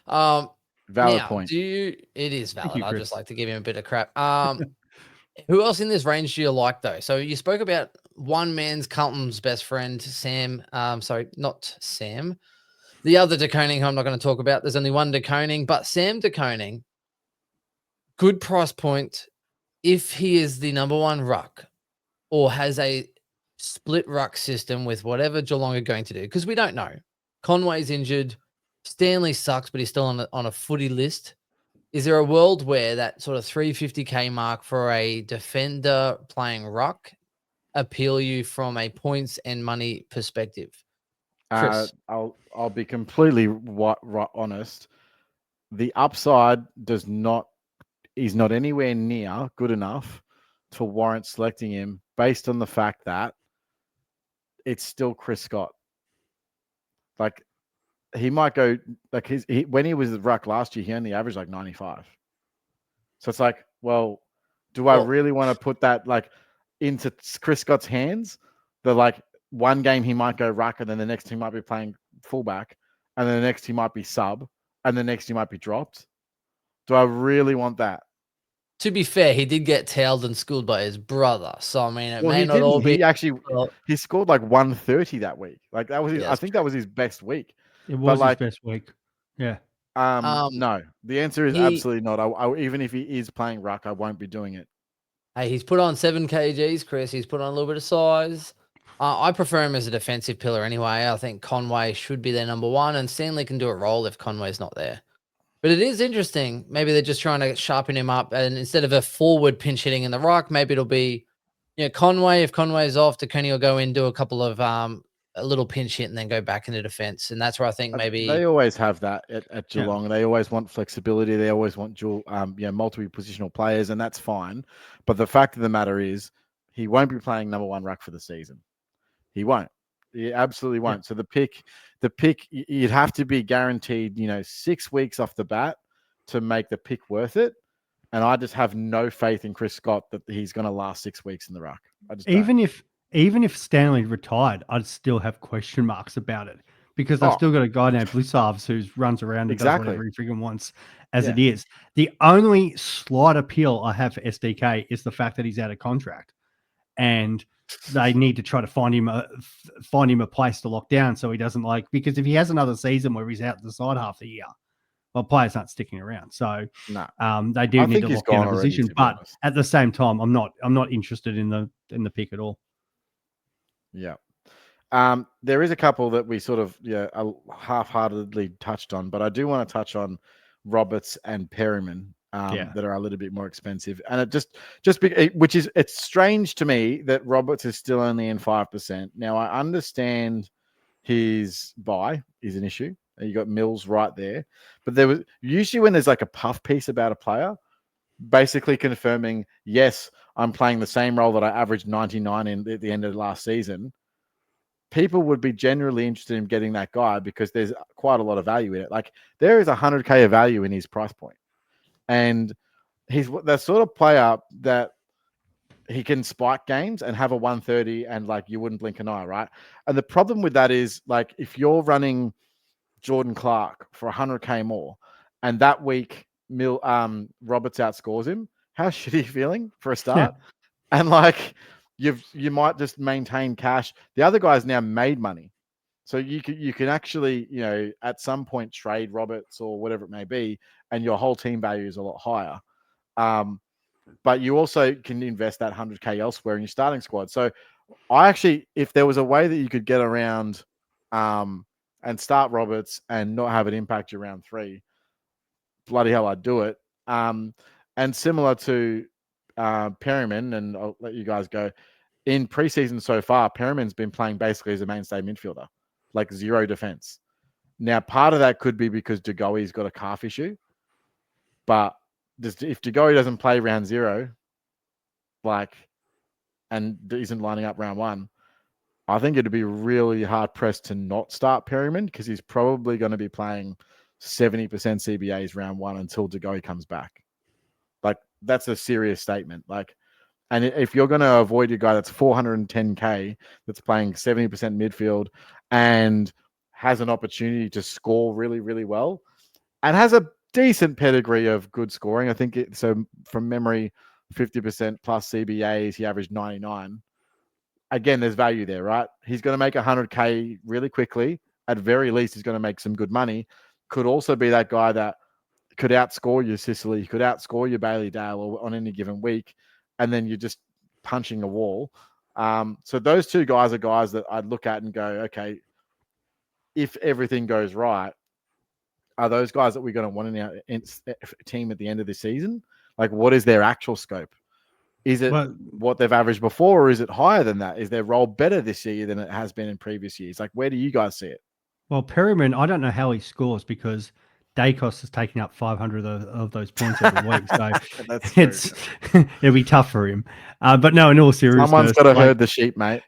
Speaker 2: Valid point.
Speaker 1: It is valid. I just like to give him a bit of crap. Who else in this range do you like, though? So you spoke about one man's Carlton's best friend, Sam. Sorry, not Sam. The other De Koning, who I'm not going to talk about. There's only one De Koning, but Sam De Koning, good price point if he is the number one ruck or has a split ruck system with whatever Geelong are going to do, because we don't know. Conway's injured. Stanley sucks, but he's still on a footy list. Is there a world where that sort of 350K mark for a defender playing ruck appeal you from a points and money perspective? Chris?
Speaker 2: I'll be completely honest. The upside is not anywhere near good enough to warrant selecting him based on the fact that it's still Chris Scott. Like, he might go like when he was the ruck last year, he only averaged like 95. So it's like, well, do I really want to put that like into Chris Scott's hands? The like one game he might go ruck, and then the next he might be playing fullback, and then the next he might be sub, and the next he might be dropped. Do I really want that?
Speaker 1: To be fair, he did get tailed and schooled by his brother. So I mean, it may not all be.
Speaker 2: He scored like 130 that week. Like that was I think that was his best week.
Speaker 3: It was his best week. Yeah.
Speaker 2: No, the answer is absolutely not. I even if he is playing ruck, I won't be doing it.
Speaker 1: Hey, he's put on 7 kgs, Chris. He's put on a little bit of size. I prefer him as a defensive pillar anyway. I think Conway should be their number one, and Stanley can do a role if Conway's not there. But it is interesting. Maybe they're just trying to sharpen him up, and instead of a forward pinch hitting in the ruck, maybe it'll be, Conway. If Conway's off, DeConey will go in, do a couple of a little pinch hit, and then go back into defense. And that's where I think maybe
Speaker 2: they always have that at Geelong. Yeah. They always want flexibility. They always want multiple positional players, and that's fine. But the fact of the matter is, he won't be playing number one ruck for the season. He won't. He absolutely won't. Yeah. So the pick, you'd have to be guaranteed, 6 weeks off the bat to make the pick worth it. And I just have no faith in Chris Scott that he's going to last 6 weeks in the ruck.
Speaker 3: Even if Stanley retired, I'd still have question marks about it because I've still got a guy named Blissarves who runs around and does whatever he freaking wants as it is. The only slight appeal I have for SDK is the fact that he's out of contract, and they need to try to find him a place to lock down so he doesn't because if he has another season where he's out the side half the year, well, players aren't sticking around. So they do need to lock down a position. But at the same time, I'm not interested in the pick at all.
Speaker 2: Yeah. There is a couple that we sort of half-heartedly touched on, but I do want to touch on Roberts and Perryman that are a little bit more expensive. And it it's strange to me that Roberts is still only in 5%. Now I understand his buy is an issue. You got Mills right there, but there was usually when there's like a puff piece about a player, basically confirming, yes, I'm playing the same role that I averaged 99 in at the end of last season, people would be generally interested in getting that guy because there's quite a lot of value in it. Like there is 100K of value in his price point. And he's the sort of player that he can spike games and have a 130 and you wouldn't blink an eye, right? And the problem with that is if you're running Jordan Clark for 100K more and that week Roberts outscores him, how shitty feeling for a start? Yeah. And you might just maintain cash. The other guy's now made money. So you can actually, at some point trade Roberts or whatever it may be, and your whole team value is a lot higher. But you also can invest that 100K elsewhere in your starting squad. So I actually, if there was a way that you could get around and start Roberts and not have it impact your round 3, bloody hell, I'd do it. And similar to Perryman, and I'll let you guys go, in preseason so far, Perryman's been playing basically as a mainstay midfielder, like 0 defense. Now, part of that could be because Degoe's got a calf issue, but if Degoe doesn't play round 0, and isn't lining up round 1, I think it'd be really hard pressed to not start Perryman, because he's probably going to be playing 70% CBAs round 1 until Degoe comes back. Like, that's a serious statement. And if you're going to avoid your guy that's 410K, that's playing 70% midfield and has an opportunity to score really, really well, and has a decent pedigree of good scoring. I think so from memory, 50% plus CBAs, he averaged 99. Again, there's value there, right? He's going to make 100K really quickly. At very least, he's going to make some good money. Could also be that guy that could outscore your Sicily, could outscore your Bailey Dale on any given week, and then you're just punching a wall. So those two guys are guys that I'd look at and go, okay, if everything goes right, are those guys that we're going to want in our team at the end of the season? Like, what is their actual scope? Is it what they've averaged before, or is it higher than that? Is their role better this year than it has been in previous years? Like, where do you guys see it?
Speaker 3: Well, Perryman, I don't know how he scores because Dacos is taking up 500 of those points every week. So
Speaker 2: That's
Speaker 3: it'll be tough for him. But no, in all seriousness,
Speaker 2: someone's got to herd the sheep, mate.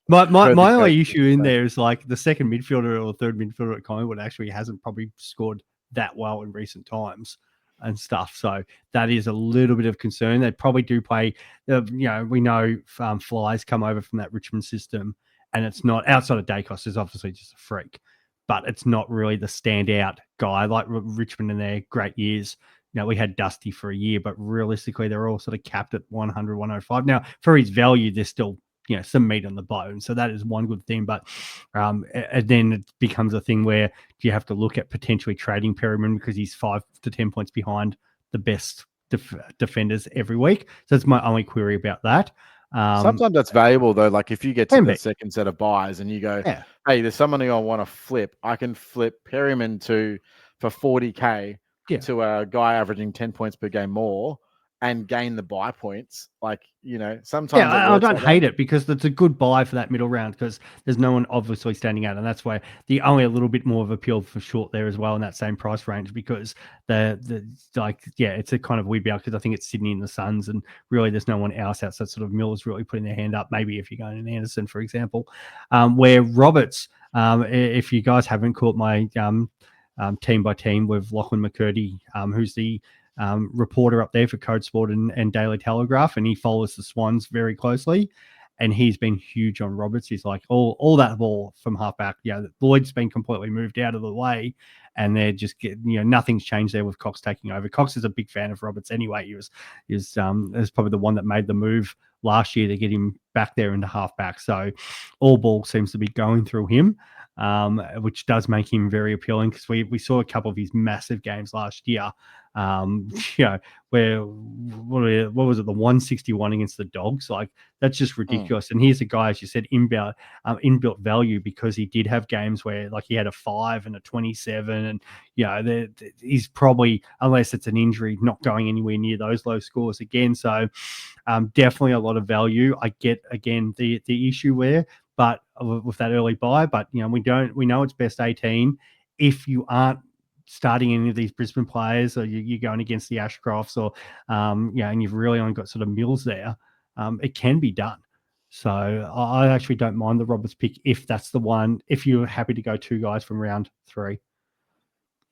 Speaker 3: My only issue in there is like the second midfielder or third midfielder at Collingwood actually hasn't probably scored that well in recent times and stuff. So that is a little bit of concern. They probably do play, we know Fly's come over from that Richmond system, and it's not outside of Dacos is obviously just a freak, but it's not really the standout guy like Richmond in their great years. We had Dusty for a year, but realistically, they're all sort of capped at 100, 105. Now, for his value, there's still some meat on the bone. So that is one good thing. But and then it becomes a thing where you have to look at potentially trading Perryman because he's 5 to 10 points behind the best defenders every week. So that's my only query about that.
Speaker 2: Sometimes that's valuable though. Like if you get to the second set of buys and you go, hey, there's someone who I want to flip. I can flip Perryman for 40K to a guy averaging 10 points per game more and gain the buy points. Sometimes
Speaker 3: I don't hate it because it's a good buy for that middle round because there's no one obviously standing out, and that's why the only a little bit more of appeal for short there as well in that same price range because it's a kind of weird because I think it's Sydney and the Suns, and really there's no one else outside sort of Miller's really putting their hand up. Maybe if you're going in Anderson, for example, where Roberts, if you guys haven't caught my team by team with Lachlan McCurdy, who's the reporter up there for Code Sport and Daily Telegraph, and he follows the Swans very closely. And he's been huge on Roberts. He's like all that ball from halfback. Lloyd's been completely moved out of the way, and they're just nothing's changed there with Cox taking over. Cox is a big fan of Roberts anyway. He was probably the one that made the move last year to get him back there into halfback. So all ball seems to be going through him. Which does make him very appealing because we saw a couple of his massive games last year. Where what was it, the 161 against the Dogs? Like that's just ridiculous. And here's a guy, as you said, inbuilt value because he did have games where like he had a 5 and a 27, and he's probably, unless it's an injury, not going anywhere near those low scores again. So definitely a lot of value. I get again the issue where. But with that early buy, but we know it's best 18. If you aren't starting any of these Brisbane players, or you're going against the Ashcrofts, or and you've really only got sort of Mills there, it can be done. So I actually don't mind the Roberts pick if that's the one. If you're happy to go 2 guys from round 3.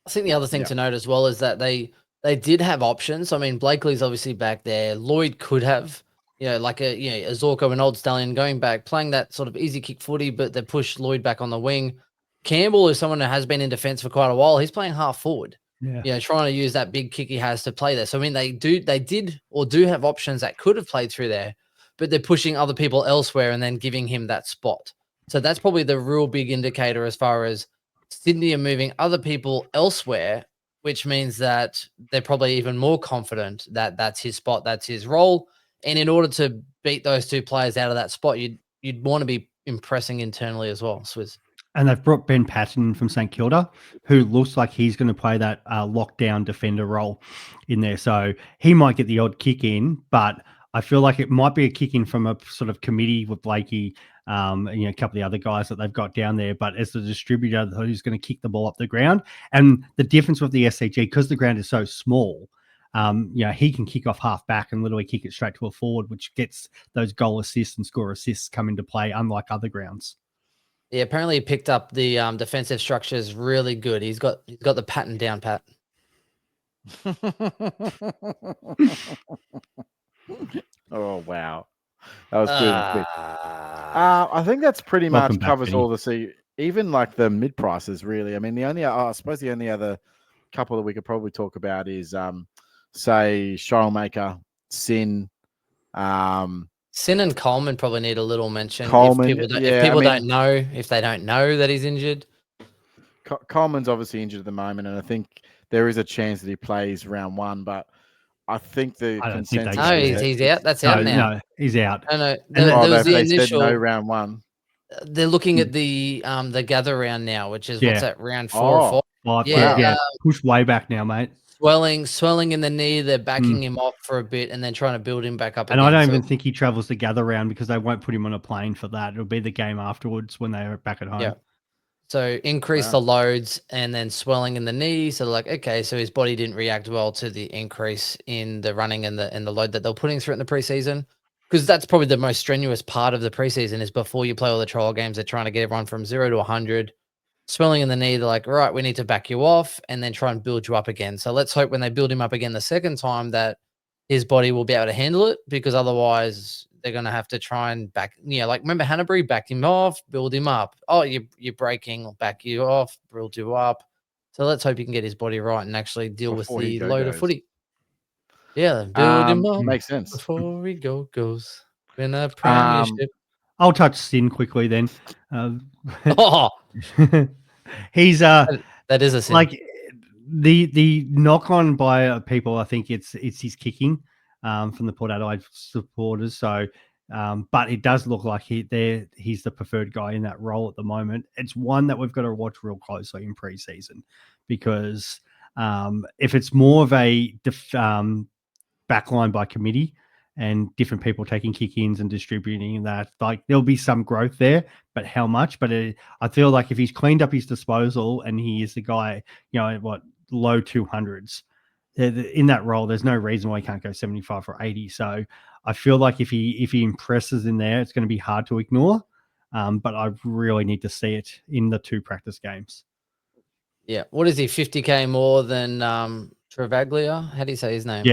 Speaker 1: I think the other thing to note as well is that they did have options. I mean, Blakely's obviously back there. Lloyd could have. Like a Zorko, an old stallion going back, playing that sort of easy kick footy, but they pushed Lloyd back on the wing. Campbell is someone that has been in defense for quite a while. He's playing half forward. Trying to use that big kick he has to play there. So I mean, they do have options that could have played through there. but they're pushing other people elsewhere and then giving him that spot. So that's probably the real big indicator as far as Sydney are moving other people elsewhere, which means that they're probably even more confident that that's his spot, that's his role. And in order to beat those two players out of that spot, you'd want to be impressing internally as well, Swizz.
Speaker 3: And they've brought Ben Patton from St Kilda, who looks like he's going to play that lockdown defender role in there. So he might get the odd kick in, but I feel like it might be a kick in from a sort of committee with Blakey, a couple of the other guys that they've got down there. But as the distributor who's going to kick the ball up the ground, and the difference with the SCG, because the ground is so small, he can kick off half back and literally kick it straight to a forward, which gets those goal assists and score assists come into play, unlike other grounds.
Speaker 1: Yeah, apparently he picked up the defensive structures really good. He's got the pattern down pat.
Speaker 2: Oh wow, that was good and quick. I think that's pretty much covers all the even like the mid prices really. I mean, I suppose the only other couple that we could probably talk about is say Shirlmaker, Sin.
Speaker 1: Sin and Coleman probably need a little mention.
Speaker 2: Coleman,
Speaker 1: if people don't know, if they don't know that he's injured.
Speaker 2: Coleman's obviously injured at the moment, and I think there is a chance that he plays round one, but I think the consensus.
Speaker 1: No, he's out. That's out now.
Speaker 3: No, he's out.
Speaker 1: No. There was the initial.
Speaker 2: Said no round one.
Speaker 1: They're looking at the gather round now, which is what's that, round 4 or 5?
Speaker 3: Yeah, push way back now, mate.
Speaker 1: Swelling in the knee. They're backing him off for a bit and then trying to build him back up.
Speaker 3: And I don't even think he travels the gather round because they won't put him on a plane for that. It'll be the game afterwards when they're back at home.
Speaker 1: Yeah. So increase the loads and then swelling in the knee. So like, okay, so his body didn't react well to the increase in the running and the load that they're putting through in the preseason. Because that's probably the most strenuous part of the preseason is before you play all the trial games, they're trying to get everyone from 0 to 100. Swelling in the knee, they're like, all right, we need to back you off and then try and build you up again. So let's hope when they build him up again the second time that his body will be able to handle it, because otherwise they're going to have to try and back, like remember Hanbury, backed him off, build him up. Oh, you're breaking, back you off, build you up. So let's hope he can get his body right and actually deal with the load of footy. Yeah, build him up.
Speaker 2: Makes sense.
Speaker 1: Before he goes. Win a premiership.
Speaker 3: I'll touch Sin quickly then. He's
Speaker 1: that is a sin.
Speaker 3: Like the knock on by people. I think it's his kicking from the Port Adelaide supporters. So, but it does look like he's the preferred guy in that role at the moment. It's one that we've got to watch real closely in preseason, because if it's more of a backline by committee and different people taking kick-ins and distributing that, like there'll be some growth there, but how much? But I feel like if he's cleaned up his disposal and he is the guy, low 200s in that role, there's no reason why he can't go 75 or 80. So I feel like if he impresses in there, it's going to be hard to ignore. But I really need to see it in the 2 practice games.
Speaker 1: Yeah. What is he? 50K more than Travaglia? How do you say his name?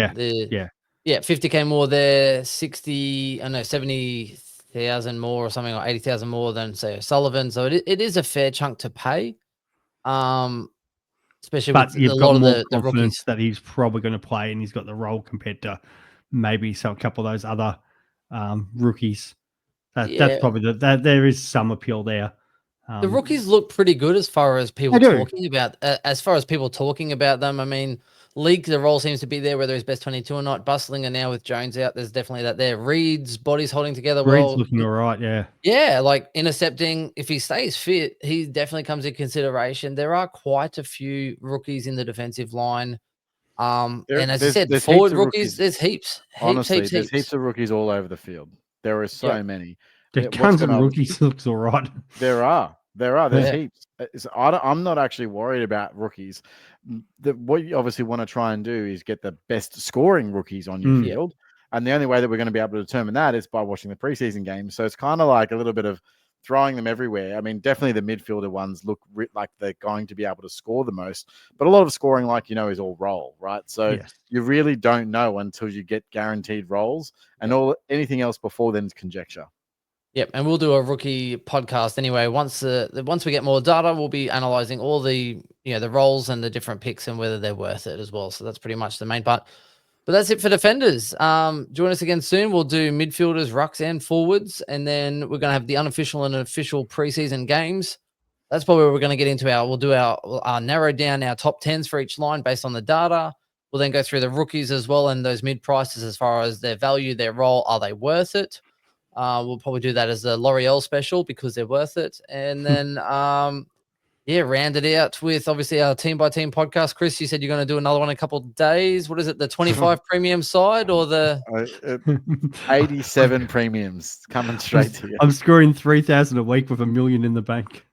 Speaker 1: Yeah, 50K more there, 70,000 more or something, or 80,000 more than say Sullivan. So it is a fair chunk to pay. Especially
Speaker 3: but
Speaker 1: with
Speaker 3: you've
Speaker 1: a
Speaker 3: got
Speaker 1: lot
Speaker 3: more
Speaker 1: of the
Speaker 3: confidence
Speaker 1: rookies
Speaker 3: that he's probably going to play and he's got the role compared to maybe a couple of those other rookies. That's probably there is some appeal there.
Speaker 1: The rookies look pretty good as far as people talking about. People talking about them, I mean, Leake, the role seems to be there, whether he's best 22 or not. Bustlinger now with Jones out, there's definitely that there. Reed's body's holding together well.
Speaker 3: Reed's looking all right, yeah.
Speaker 1: Yeah, like intercepting. If he stays fit, he definitely comes in consideration. There are quite a few rookies in the defensive line. And as I said, forward rookies, there's heaps.
Speaker 2: Honestly, there's heaps of rookies all over the field. There are so many.
Speaker 3: The tons of rookies looks all right.
Speaker 2: There are. There's heaps. I'm not actually worried about rookies. What you obviously want to try and do is get the best scoring rookies on your field. And the only way that we're going to be able to determine that is by watching the preseason games. So it's kind of like a little bit of throwing them everywhere. I mean, definitely the midfielder ones look like they're going to be able to score the most. But a lot of scoring, is all roll, right? So you really don't know until you get guaranteed roles. And anything else before then is conjecture.
Speaker 1: Yep, and we'll do a rookie podcast anyway. Once we get more data, we'll be analyzing all the the roles and the different picks and whether they're worth it as well. So that's pretty much the main part. But that's it for defenders. Join us again soon. We'll do midfielders, rucks, and forwards, and then we're going to have the unofficial and official preseason games. That's probably where we're going to get into we'll do our narrow down our top 10s for each line based on the data. We'll then go through the rookies as well and those mid prices as far as their value, their role. Are they worth it? We'll probably do that as the L'Oreal special because they're worth it. And then, round it out with obviously our team by team podcast. Chris, you said you're going to do another one in a couple of days. What is it? The 25 premium side or the
Speaker 2: 87 premiums coming straight to you?
Speaker 3: I'm scoring 3,000 a week with $1 million in the bank.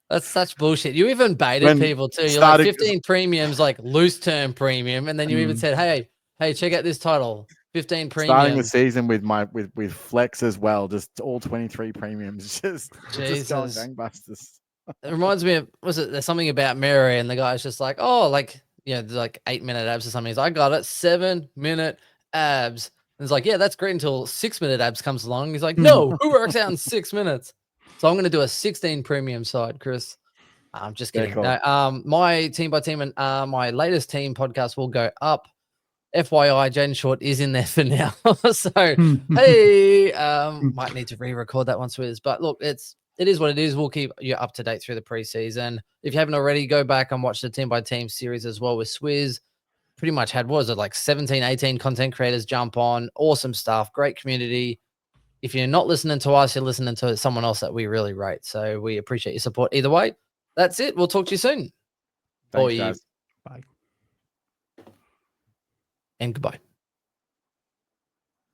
Speaker 1: That's such bullshit. You even baited people too. You're like 15 premiums, like loose term premium, and then you even said, "Hey, check out this title, 15 premium."
Speaker 2: Starting the season with flex as well, just all 23 premiums, just going gangbusters.
Speaker 1: It reminds me of there's something about Mary, and the guy's just like, like 8-minute abs or something. He's like, I got it, 7-minute abs. And it's like, yeah, that's great until 6-minute abs comes along. He's like, no, who works out in 6 minutes? So I'm going to do a 16 premium side, Chris. I'm just kidding.
Speaker 2: Cool.
Speaker 1: No, my team by team and my latest team podcast will go up. FYI, Jaden Short is in there for now. So, hey, might need to re-record that one, Swizz. But look, it is what it is. We'll keep you up to date through the preseason. If you haven't already, go back and watch the team by team series as well with Swizz. Pretty much had, what was it, like 17, 18 content creators jump on. Awesome stuff. Great community. If you're not listening to us, you're listening to someone else that we really rate. So we appreciate your support either way. That's it. We'll talk to you soon.
Speaker 2: Thanks, guys.
Speaker 3: Bye.
Speaker 1: And goodbye.